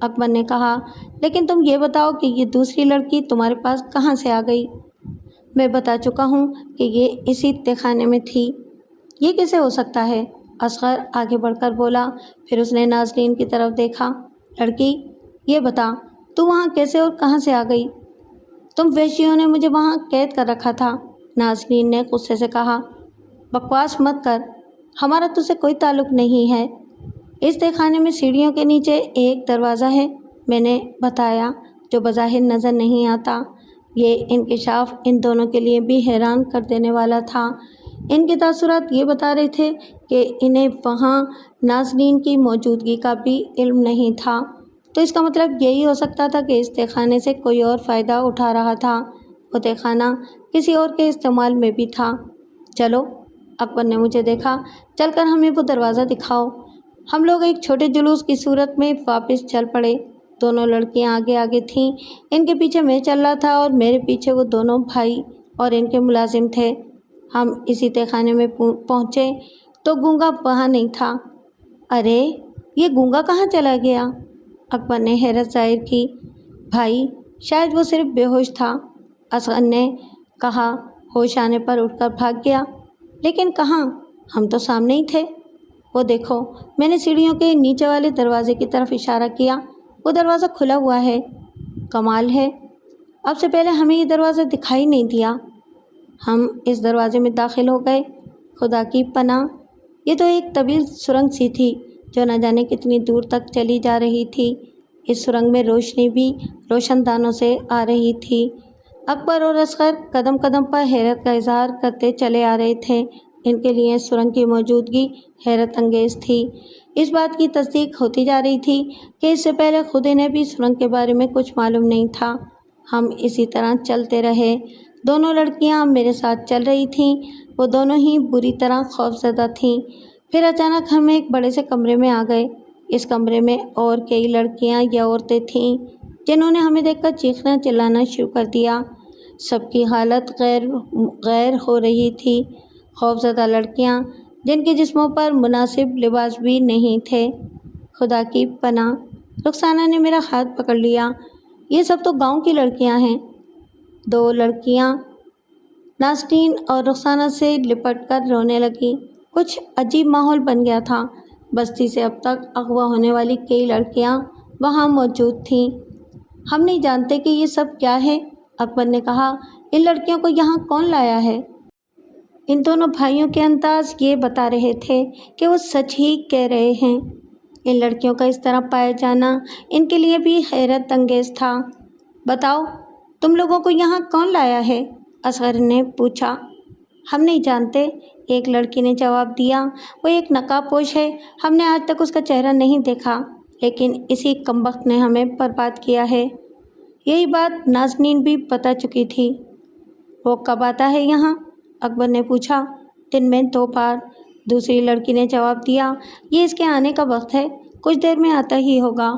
Speaker 1: اکبر نے کہا، لیکن تم یہ بتاؤ کہ یہ دوسری لڑکی تمہارے پاس کہاں سے آ گئی؟ میں بتا چکا ہوں کہ یہ اسی تہہ خانے میں تھی۔ یہ کیسے ہو سکتا ہے؟ اصغر آگے بڑھ کر بولا۔ پھر اس نے نازنین کی طرف دیکھا۔ لڑکی، یہ بتا تو وہاں کیسے اور کہاں سے آ گئی؟ تم وحشیوں نے مجھے وہاں قید کر رکھا تھا، نازنین نے غصے سے کہا۔ بکواس مت کر، ہمارا تجھ سے کوئی تعلق نہیں ہے۔ اس تہہ خانے میں سیڑھیوں کے نیچے ایک دروازہ ہے، میں نے بتایا، جو بظاہر نظر نہیں آتا۔ یہ انکشاف ان دونوں کے لیے بھی حیران کر دینے والا تھا۔ ان کے تاثرات یہ بتا رہے تھے کہ انہیں وہاں نازنین کی موجودگی کا بھی علم نہیں تھا، تو اس کا مطلب یہی ہو سکتا تھا کہ اس تہہ خانے سے کوئی اور فائدہ اٹھا رہا تھا۔ وہ تہہ خانہ کسی اور کے استعمال میں بھی تھا۔ چلو، اکبر نے مجھے دیکھا، چل کر ہمیں وہ دروازہ دکھاؤ۔ ہم لوگ ایک چھوٹے جلوس کی صورت میں واپس چل پڑے۔ دونوں لڑکیاں آگے آگے تھیں، ان کے پیچھے میں چل رہا تھا اور میرے پیچھے وہ دونوں بھائی اور ان کے ملازم تھے۔ ہم اسی تہہ خانے میں پہنچے تو گونگا وہاں نہیں تھا۔ ارے، یہ گونگا کہاں چلا گیا؟ اکبر نے حیرت ظاہر کی۔ بھائی، شاید وہ صرف بے ہوش تھا، اصغر نے کہا۔ ہوش آنے پر اٹھ کر بھاگ گیا؟ لیکن کہاں؟ ہم تو سامنے ہی تھے۔ وہ دیکھو، میں نے سیڑھیوں کے نیچے والے دروازے کی طرف اشارہ کیا۔ وہ دروازہ کھلا ہوا ہے۔ کمال ہے، اب سے پہلے ہمیں یہ دروازہ دکھائی نہیں دیا۔ ہم اس دروازے میں داخل ہو گئے۔ خدا کی پناہ، یہ تو ایک طویل سرنگ سی تھی جو نہ جانے کتنی دور تک چلی جا رہی تھی۔ اس سرنگ میں روشنی بھی روشن دانوں سے آ رہی تھی۔ اکبر اور اصغر قدم قدم پر حیرت کا اظہار کرتے چلے آ رہے تھے۔ ان کے لیے سرنگ کی موجودگی حیرت انگیز تھی۔ اس بات کی تصدیق ہوتی جا رہی تھی کہ اس سے پہلے خود انہیں بھی سرنگ کے بارے میں کچھ معلوم نہیں تھا۔ ہم اسی طرح چلتے رہے۔ دونوں لڑکیاں میرے ساتھ چل رہی تھیں۔ وہ دونوں ہی بری طرح خوفزدہ تھیں۔ پھر اچانک ہم ایک بڑے سے کمرے میں آ گئے۔ اس کمرے میں اور کئی لڑکیاں یا عورتیں تھیں جنہوں نے ہمیں دیکھ کر چیخنا چلانا شروع کر دیا۔ سب کی حالت غیر ہو رہی تھی۔ خوفزدہ لڑکیاں جن کے جسموں پر مناسب لباس بھی نہیں تھے۔ خدا کی پناہ، رخسانہ نے میرا ہاتھ پکڑ لیا۔ یہ سب تو گاؤں کی لڑکیاں ہیں۔ دو لڑکیاں نازنین اور رخسانہ سے لپٹ کر رونے لگیں۔ کچھ عجیب ماحول بن گیا تھا۔ بستی سے اب تک اغوا ہونے والی کئی لڑکیاں وہاں موجود تھیں۔ ہم نہیں جانتے کہ یہ سب کیا ہے، اکبر نے کہا۔ ان لڑکیوں کو یہاں کون لایا ہے؟ ان دونوں بھائیوں کے انداز یہ بتا رہے تھے کہ وہ سچ ہی کہہ رہے ہیں۔ ان لڑکیوں کا اس طرح پائے جانا ان کے لیے بھی حیرت انگیز تھا۔ بتاؤ، تم لوگوں کو یہاں کون لایا ہے؟ اصغر نے پوچھا۔ ہم نہیں جانتے، ایک لڑکی نے جواب دیا۔ وہ ایک نقاب پوش ہے، ہم نے آج تک اس کا چہرہ نہیں دیکھا، لیکن اسی کمبخت نے ہمیں برباد کیا ہے۔ یہی بات نازنین بھی بتا چکی تھی۔ وہ کب آتا ہے یہاں؟ اکبر نے پوچھا۔ دن میں 2 بار، دوسری لڑکی نے جواب دیا۔ یہ اس کے آنے کا وقت ہے، کچھ دیر میں آتا ہی ہوگا۔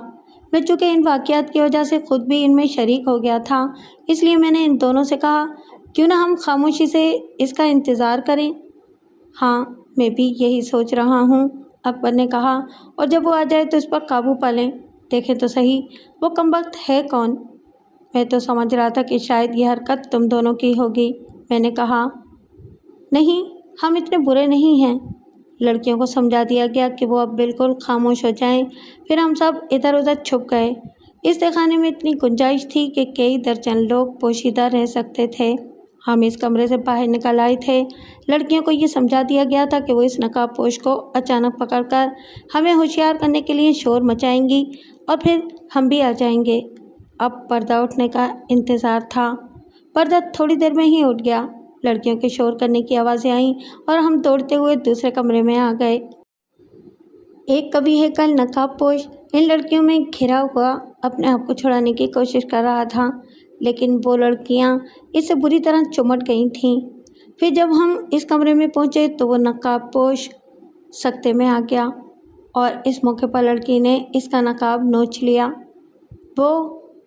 Speaker 1: میں چونکہ ان واقعات کی وجہ سے خود بھی ان میں شریک ہو گیا تھا، اس لیے میں نے ان دونوں سے کہا، کیوں نہ ہم خاموشی سے اس کا انتظار کریں؟ ہاں، میں بھی یہی سوچ رہا ہوں، اکبر نے کہا، اور جب وہ آ جائے تو اس پر قابو پا لیں۔ دیکھیں تو صحیح، وہ کمبخت ہے کون؟ میں تو سمجھ رہا تھا کہ شاید یہ حرکت تم دونوں کی ہوگی، میں نے کہا۔ نہیں، ہم اتنے برے نہیں ہیں۔ لڑکیوں کو سمجھا دیا گیا کہ وہ اب بالکل خاموش ہو جائیں۔ پھر ہم سب ادھر ادھر چھپ گئے۔ اس تہہ خانے میں اتنی گنجائش تھی کہ کئی درجن لوگ پوشیدہ رہ سکتے تھے۔ ہم اس کمرے سے باہر نکل آئے تھے۔ لڑکیوں کو یہ سمجھا دیا گیا تھا کہ وہ اس نقاب پوش کو اچانک پکڑ کر ہمیں ہوشیار کرنے کے لیے شور مچائیں گی اور پھر ہم بھی آ جائیں گے۔ اب پردہ اٹھنے کا انتظار تھا۔ پردہ تھوڑی دیر میں ہی اٹھ گیا۔ لڑکیوں کے شور کرنے کی آوازیں آئیں اور ہم دوڑتے ہوئے دوسرے کمرے میں آ گئے۔ ایک کبھی ہیکل نقاب پوش ان لڑکیوں میں گھرا ہوا اپنے آپ کو چھڑانے کی کوشش کر رہا تھا، لیکن وہ لڑکیاں اس سے بری طرح چمٹ گئی تھیں۔ پھر جب ہم اس کمرے میں پہنچے تو وہ نقاب پوش سکتے میں آ گیا اور اس موقع پر لڑکی نے اس کا نقاب نوچ لیا۔ وہ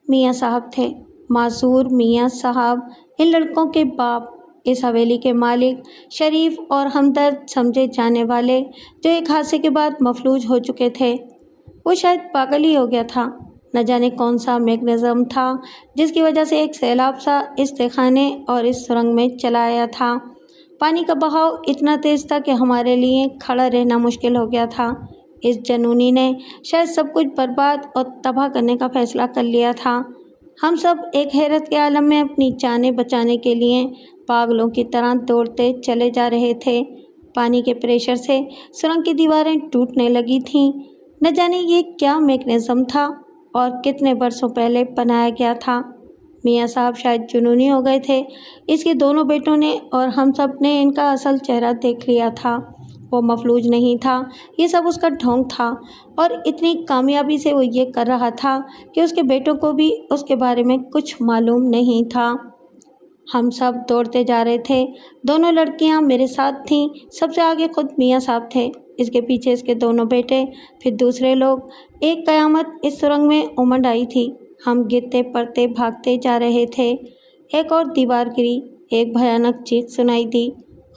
Speaker 1: میاں صاحب تھے، معذور میاں صاحب، ان لڑکوں کے باپ، اس حویلی کے مالک، شریف اور ہمدرد سمجھے جانے والے، جو ایک حادثے کے بعد مفلوج ہو چکے تھے۔ وہ شاید پاگل ہی ہو گیا تھا، نہ جانے کون سا میکانزم تھا جس کی وجہ سے ایک سیلاب سا اس تہخانے اور اس سرنگ میں چلا آیا تھا۔ پانی کا بہاؤ اتنا تیز تھا کہ ہمارے لیے کھڑا رہنا مشکل ہو گیا تھا۔ اس جنونی نے شاید سب کچھ برباد اور تباہ کرنے کا فیصلہ کر لیا تھا۔ ہم سب ایک حیرت کے عالم میں اپنی جانیں بچانے کے لیے پاگلوں کی طرح دوڑتے چلے جا رہے تھے۔ پانی کے پریشر سے سرنگ کی دیواریں ٹوٹنے لگی تھیں۔ نہ جانے یہ کیا میکانزم تھا اور کتنے برسوں پہلے بنایا گیا تھا۔ میاں صاحب شاید جنونی ہو گئے تھے۔ اس کے دونوں بیٹوں نے اور ہم سب نے ان کا اصل چہرہ دیکھ لیا تھا۔ وہ مفلوج نہیں تھا، یہ سب اس کا ڈھونگ تھا، اور اتنی کامیابی سے وہ یہ کر رہا تھا کہ اس کے بیٹوں کو بھی اس کے بارے میں کچھ معلوم نہیں تھا۔ ہم سب دوڑتے جا رہے تھے۔ دونوں لڑکیاں میرے ساتھ تھیں۔ سب سے آگے خود میاں صاحب تھے، اس کے پیچھے اس کے دونوں بیٹے، پھر دوسرے لوگ۔ ایک قیامت اس سرنگ میں امنڈ آئی تھی۔ ہم گرتے پڑتے بھاگتے جا رہے تھے۔ ایک اور دیوار گری، ایک بھیانک چیخ سنائی دی۔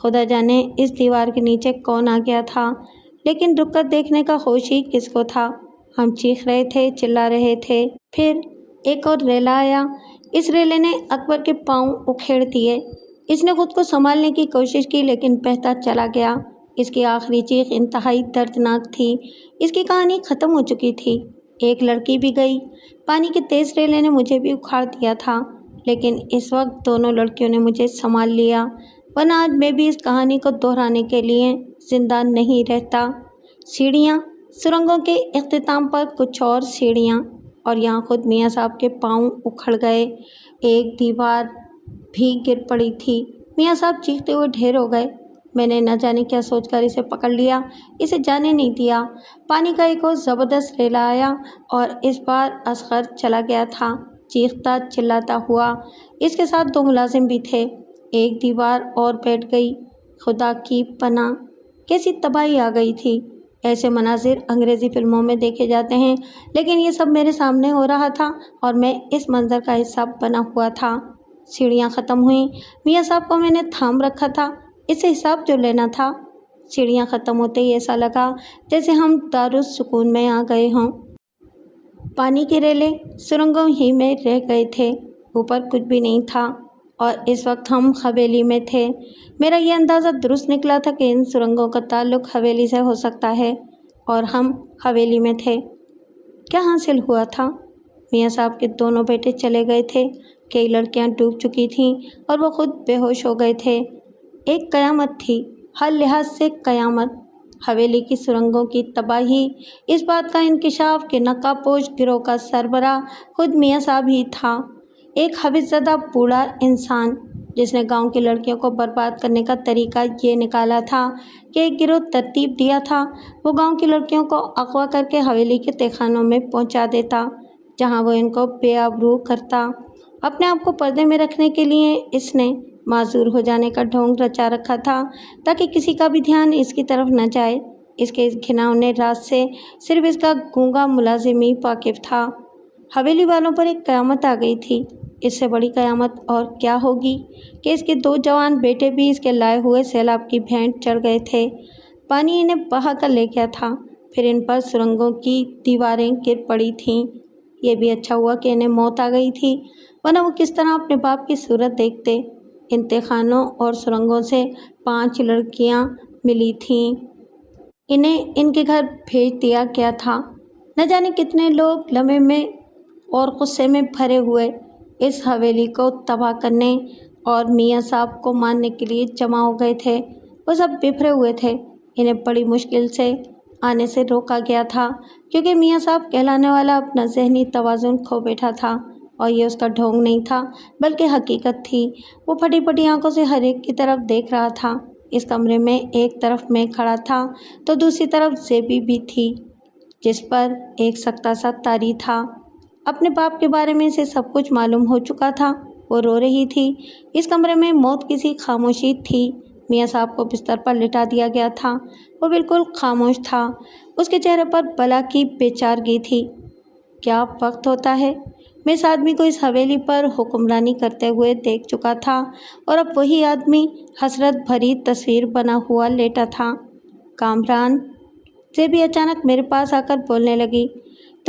Speaker 1: خدا جانے اس دیوار کے نیچے کون آ گیا تھا، لیکن رک کر دیکھنے کا ہوش ہی کس کو تھا۔ ہم چیخ رہے تھے، چلا رہے تھے۔ پھر ایک اور ریلا آیا۔ اس ریلے نے اکبر کے پاؤں اکھیڑ دیے۔ اس نے خود کو سنبھالنے کی کوشش کی لیکن بہتا چلا گیا۔ اس کی آخری چیخ انتہائی دردناک تھی۔ اس کی کہانی ختم ہو چکی تھی۔ ایک لڑکی بھی گئی۔ پانی کے تیز ریلے نے مجھے بھی اکھاڑ دیا تھا، لیکن اس وقت دونوں لڑکیوں نے مجھے سنبھال لیا، ورنہ آج میں بھی اس کہانی کو دہرانے کے لیے زندہ نہیں رہتا۔ سیڑھیاں، سرنگوں کے اختتام پر کچھ اور سیڑھیاں، اور یہاں خود میاں صاحب کے پاؤں اکھڑ گئے۔ ایک دیوار بھی گر پڑی تھی۔ میاں صاحب چیختے ہوئے ڈھیر ہو گئے۔ میں نے نہ جانے کیا سوچ کر اسے پکڑ لیا، اسے جانے نہیں دیا۔ پانی کا ایک اور زبردست ریلا آیا اور اس بار اصغر چلا گیا تھا، چیختا چلاتا ہوا۔ اس کے ساتھ دو ملازم بھی تھے۔ ایک دیوار اور بیٹھ گئی۔ خدا کی پناہ، کیسی تباہی آ گئی تھی۔ ایسے مناظر انگریزی فلموں میں دیکھے جاتے ہیں، لیکن یہ سب میرے سامنے ہو رہا تھا اور میں اس منظر کا حصہ بنا ہوا تھا۔ سیڑھیاں ختم ہوئیں۔ میاں صاحب کو میں نے تھام رکھا تھا، اس سے حساب جو لینا تھا۔ سیڑھیاں ختم ہوتے ہی ایسا لگا جیسے ہم دارالسکون میں آ گئے ہوں۔ پانی کے ریلے سرنگوں ہی میں رہ گئے تھے، اوپر کچھ بھی نہیں تھا، اور اس وقت ہم حویلی میں تھے۔ میرا یہ اندازہ درست نکلا تھا کہ ان سرنگوں کا تعلق حویلی سے ہو سکتا ہے، اور ہم حویلی میں تھے۔ کیا حاصل ہوا تھا؟ میاں صاحب کے دونوں بیٹے چلے گئے تھے، کئی لڑکیاں ڈوب چکی تھیں اور وہ خود بے ہوش ہو گئے تھے۔ ایک قیامت تھی، ہر لحاظ سے قیامت۔ حویلی کی سرنگوں کی تباہی، اس بات کا انکشاف کہ نقاب پوش گروہ کا سربراہ خود میاں صاحب ہی تھا، ایک حوث زدہ بوڑھا انسان جس نے گاؤں کی لڑکیوں کو برباد کرنے کا طریقہ یہ نکالا تھا کہ ایک گروہ ترتیب دیا تھا، وہ گاؤں کی لڑکیوں کو اغوا کر کے حویلی کے تہخانوں میں پہنچا دیتا، جہاں وہ ان کو بے آبرو کرتا۔ اپنے آپ کو پردے میں رکھنے کے لیے اس نے معذور ہو جانے کا ڈھونگ رچا رکھا تھا تاکہ کسی کا بھی دھیان اس کی طرف نہ جائے۔ اس کے اس گھناؤنے راز سے صرف اس کا گونگا ملازم ہی واقف تھا۔ حویلی والوں پر ایک قیامت آ گئی تھی۔ اس سے بڑی قیامت اور کیا ہوگی کہ اس کے دو جوان بیٹے بھی اس کے لائے ہوئے سیلاب کی بھینٹ چڑھ گئے تھے۔ پانی انہیں بہا کر لے گیا تھا، پھر ان پر سرنگوں کی دیواریں گر پڑی تھیں۔ یہ بھی اچھا ہوا کہ انہیں موت آ گئی تھی، ورنہ وہ کس طرح اپنے باپ کی صورت دیکھتے۔ ان تہخانوں اور سرنگوں سے 5 لڑکیاں ملی تھیں۔ انہیں ان کے گھر بھیج دیا گیا تھا۔ نہ جانے کتنے لوگ لمحے میں اور غصے میں بھرے ہوئے اس حویلی کو تباہ کرنے اور میاں صاحب کو مارنے کے لیے جمع ہو گئے تھے۔ وہ سب بکھرے ہوئے تھے۔ انہیں بڑی مشکل سے آنے سے روکا گیا تھا، کیونکہ میاں صاحب کہلانے والا اپنا ذہنی توازن کھو بیٹھا تھا، اور یہ اس کا ڈھونگ نہیں تھا بلکہ حقیقت تھی۔ وہ پھٹی پھٹی آنکھوں سے ہر ایک کی طرف دیکھ رہا تھا۔ اس کمرے میں ایک طرف میں کھڑا تھا تو دوسری طرف زیبی بھی تھی، جس پر ایک سکتا سا طاری تھا۔ اپنے باپ کے بارے میں اسے سب کچھ معلوم ہو چکا تھا۔ وہ رو رہی تھی۔ اس کمرے میں موت کی سی خاموشی تھی۔ میاں صاحب کو بستر پر لٹا دیا گیا تھا۔ وہ بالکل خاموش تھا۔ اس کے چہرے پر بلا کی بے چارگی تھی۔ کیا وقت ہوتا ہے! میں اس آدمی کو اس حویلی پر حکمرانی کرتے ہوئے دیکھ چکا تھا، اور اب وہی آدمی حسرت بھری تصویر بنا ہوا لیٹا تھا۔ کامران، زیبی اچانک میرے پاس آ کر بولنے لگی،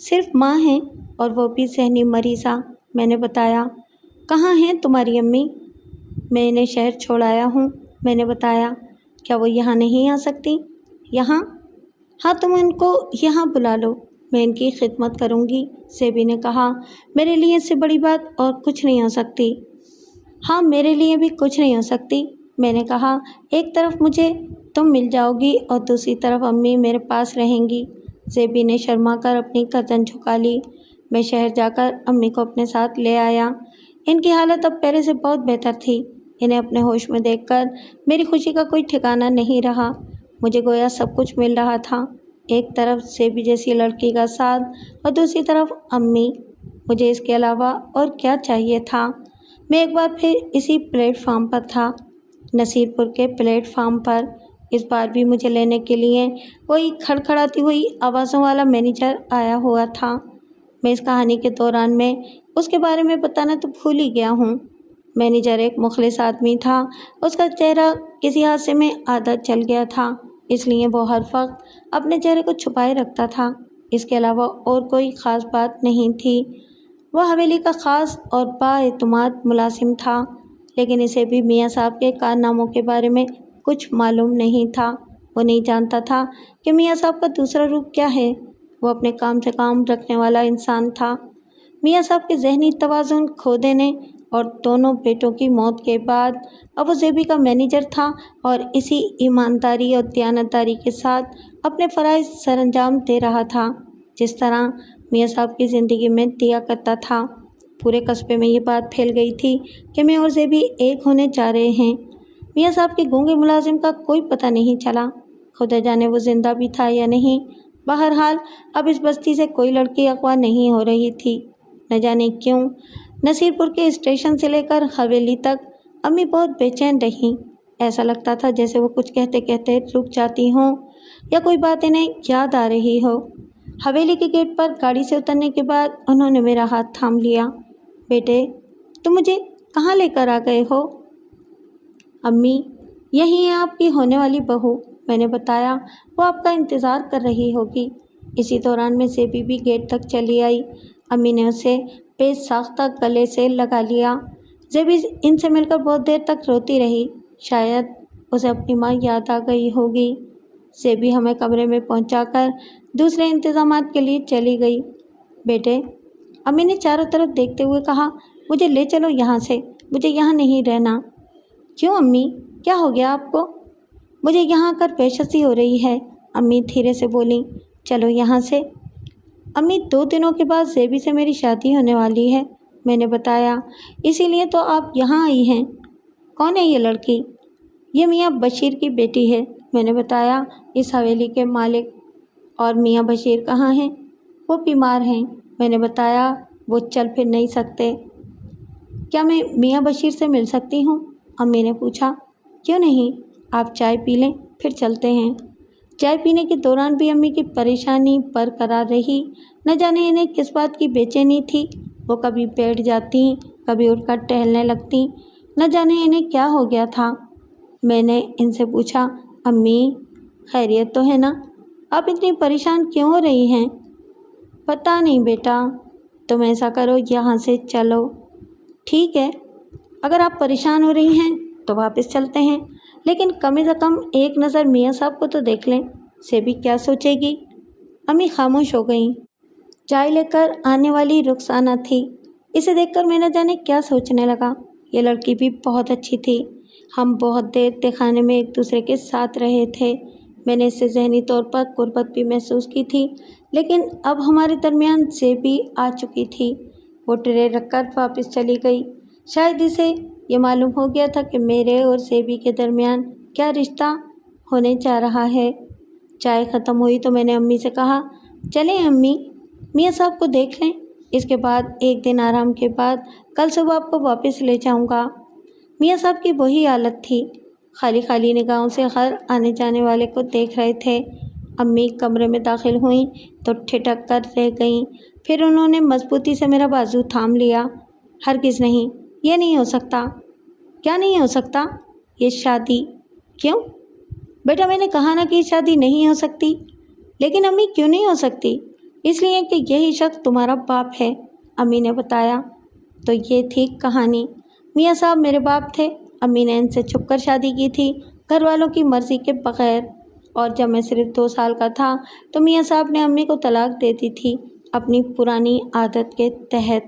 Speaker 1: صرف ماں ہیں اور وہ بھی ذہنی مریضہ، میں نے بتایا۔ کہاں ہیں تمہاری امی؟ میں انہیں شہر چھوڑ آیا ہوں، میں نے بتایا۔ کیا وہ یہاں نہیں آ سکتی؟ یہاں؟ ہاں تم ان کو یہاں بلا لو، میں ان کی خدمت کروں گی، زیبی نے کہا۔ میرے لیے اس سے بڑی بات اور کچھ نہیں ہو سکتی۔ ہاں میرے لیے بھی کچھ نہیں ہو سکتی، میں نے کہا۔ ایک طرف مجھے تم مل جاؤ گی اور دوسری طرف امی میرے پاس رہیں گی۔ زیبی نے شرما کر اپنی گردن جھکا لی۔ میں شہر جا کر امی کو اپنے ساتھ لے آیا۔ ان کی حالت اب پہلے سے بہت بہتر تھی۔ انہیں اپنے ہوش میں دیکھ کر میری خوشی کا کوئی ٹھکانہ نہیں رہا۔ مجھے گویا سب کچھ مل رہا تھا، ایک طرف زیبی جیسی لڑکی کا ساتھ اور دوسری طرف امی۔ مجھے اس کے علاوہ اور کیا چاہیے تھا؟ میں ایک بار پھر اسی پلیٹ فارم پر تھا، نصیر پور کے پلیٹ فارم پر۔ اس بار بھی مجھے لینے کے لیے کوئی کھڑکھڑاتی ہوئی آوازوں والا مینیجر آیا ہوا تھا۔ میں اس کہانی کے دوران میں اس کے بارے میں بتانا تو بھول ہی گیا ہوں۔ مینیجر ایک مخلص آدمی تھا، اس کا چہرہ کسی حادثے میں آدھا جل گیا تھا، اس لیے وہ ہر وقت اپنے چہرے کو چھپائے رکھتا تھا۔ اس کے علاوہ اور کوئی خاص بات نہیں تھی۔ وہ حویلی کا خاص اور بااعتماد ملازم تھا، لیکن اسے بھی میاں صاحب کے کارناموں کے بارے میں کچھ معلوم نہیں تھا۔ وہ نہیں جانتا تھا کہ میاں صاحب کا دوسرا روپ کیا ہے۔ وہ اپنے کام سے کام رکھنے والا انسان تھا۔ میاں صاحب کے ذہنی توازن کھو دینے اور دونوں بیٹوں کی موت کے بعد اب وہ زیبی کا مینیجر تھا اور اسی ایمانداری اور دیانتداری کے ساتھ اپنے فرائض سر انجام دے رہا تھا، جس طرح میاں صاحب کی زندگی میں دیا کرتا تھا۔ پورے قصبے میں یہ بات پھیل گئی تھی کہ میں اور زیبی ایک ہونے جا رہے ہیں۔ میاں صاحب کے گونگے ملازم کا کوئی پتہ نہیں چلا، خدا جانے وہ زندہ بھی تھا یا نہیں۔ بہرحال اب اس بستی سے کوئی لڑکی اغوا نہیں ہو رہی تھی۔ نہ جانے کیوں نصیر پور کے اسٹیشن سے لے کر حویلی تک امی بہت بے چین رہیں۔ ایسا لگتا تھا جیسے وہ کچھ کہتے کہتے رک جاتی ہوں یا کوئی بات انہیں یاد آ رہی ہو۔ حویلی کے گیٹ پر گاڑی سے اترنے کے بعد انہوں نے میرا ہاتھ تھام لیا۔ بیٹے تم مجھے کہاں لے کر آ گئے ہو؟ امی یہی ہے آپ کی ہونے والی بہو، میں نے بتایا۔ وہ آپ کا انتظار کر رہی ہوگی۔ اسی دوران میں زیبی بھی گیٹ تک چلی آئی۔ امی نے اسے بے ساختہ گلے سے لگا لیا۔ زیبی ان سے مل کر بہت دیر تک روتی رہی، شاید اسے اپنی ماں یاد آ گئی ہوگی۔ زیبی ہمیں کمرے میں پہنچا کر دوسرے انتظامات کے لیے چلی گئی۔ بیٹے امی نے چاروں طرف دیکھتے ہوئے کہا، مجھے لے چلو یہاں سے، مجھے یہاں نہیں رہنا۔ کیوں امی، کیا ہو گیا آپ کو؟ مجھے یہاں کر وحشت ہو رہی ہے، امی دھیرے سے بولیں۔ چلو یہاں سے۔ امی 2 دنوں کے بعد زیبی سے میری شادی ہونے والی ہے، میں نے بتایا، اسی لیے تو آپ یہاں آئی ہیں۔ کون ہے یہ لڑکی؟ یہ میاں بشیر کی بیٹی ہے، میں نے بتایا، اس حویلی کے مالک۔ اور میاں بشیر کہاں ہیں؟ وہ بیمار ہیں، میں نے بتایا، وہ چل پھر نہیں سکتے۔ کیا میں میاں بشیر سے مل سکتی ہوں؟ امی نے پوچھا۔ کیوں نہیں، آپ چائے پی لیں پھر چلتے ہیں۔ چائے پینے کے دوران بھی امی کی پریشانی برقرار رہی۔ نہ جانے انہیں کس بات کی بے چینی تھی۔ وہ کبھی بیٹھ جاتی، کبھی اٹھ کر ٹہلنے لگتی، نہ جانے انہیں کیا ہو گیا تھا۔ میں نے ان سے پوچھا، امی خیریت تو ہے نا؟ آپ اتنی پریشان کیوں ہو رہی ہیں؟ پتہ نہیں بیٹا، تم ایسا کرو یہاں سے چلو۔ ٹھیک ہے، اگر آپ پریشان ہو رہی ہیں تو واپس چلتے ہیں، لیکن کم از کم ایک نظر میاں صاحب کو تو دیکھ لیں، زیبی کیا سوچے گی؟ امی خاموش ہو گئیں۔ چائے لے کر آنے والی رخسانہ تھی۔ اسے دیکھ کر میں نہ جانے کیا سوچنے لگا۔ یہ لڑکی بھی بہت اچھی تھی۔ ہم بہت دیر تہخانے میں ایک دوسرے کے ساتھ رہے تھے۔ میں نے اس سے ذہنی طور پر قربت بھی محسوس کی تھی، لیکن اب ہمارے درمیان زیبی آ چکی تھی۔ وہ ٹرے رکھ کر واپس چلی گئی۔ شاید اسے یہ معلوم ہو گیا تھا کہ میرے اور زیبی کے درمیان کیا رشتہ ہونے جا رہا ہے۔ چائے ختم ہوئی تو میں نے امی سے کہا، چلیں امی، میاں صاحب کو دیکھ لیں، اس کے بعد ایک دن آرام کے بعد کل صبح آپ کو واپس لے جاؤں گا۔ میاں صاحب کی وہی حالت تھی، خالی خالی نگاہوں سے ہر آنے جانے والے کو دیکھ رہے تھے۔ امی کمرے میں داخل ہوئیں تو ٹھٹک کر رہ گئیں، پھر انہوں نے مضبوطی سے میرا بازو تھام لیا۔ ہرگز نہیں، یہ نہیں ہو سکتا۔ کیا نہیں ہو سکتا؟ یہ شادی۔ کیوں؟ بیٹا میں نے کہا نا کہ یہ شادی نہیں ہو سکتی۔ لیکن امی کیوں نہیں ہو سکتی؟ اس لیے کہ یہی شخص تمہارا باپ ہے، امی نے بتایا۔ تو یہ تھی کہانی۔ میاں صاحب میرے باپ تھے۔ امی نے ان سے چھپ کر شادی کی تھی، گھر والوں کی مرضی کے بغیر، اور جب میں صرف 2 سال کا تھا تو میاں صاحب نے امی کو طلاق دے دی تھی، اپنی پرانی عادت کے تحت۔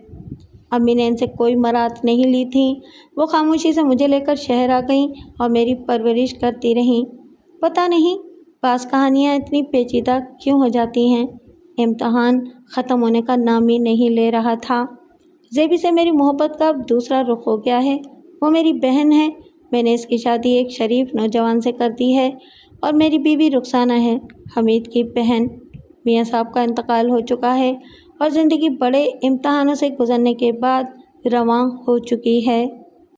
Speaker 1: امی نے ان سے کوئی مراعات نہیں لی تھی۔ وہ خاموشی سے مجھے لے کر شہر آ گئیں اور میری پرورش کرتی رہیں۔ پتہ نہیں بعض کہانیاں اتنی پیچیدہ کیوں ہو جاتی ہیں۔ امتحان ختم ہونے کا نام ہی نہیں لے رہا تھا۔ زیبی سے میری محبت کا اب دوسرا رخ ہو گیا ہے۔ وہ میری بہن ہے۔ میں نے اس کی شادی ایک شریف نوجوان سے کر دی ہے، اور میری بیوی رخسانہ ہے، حمید کی بہن۔ میاں صاحب کا انتقال ہو چکا ہے اور زندگی بڑے امتحانوں سے گزرنے کے بعد رواں ہو چکی ہے۔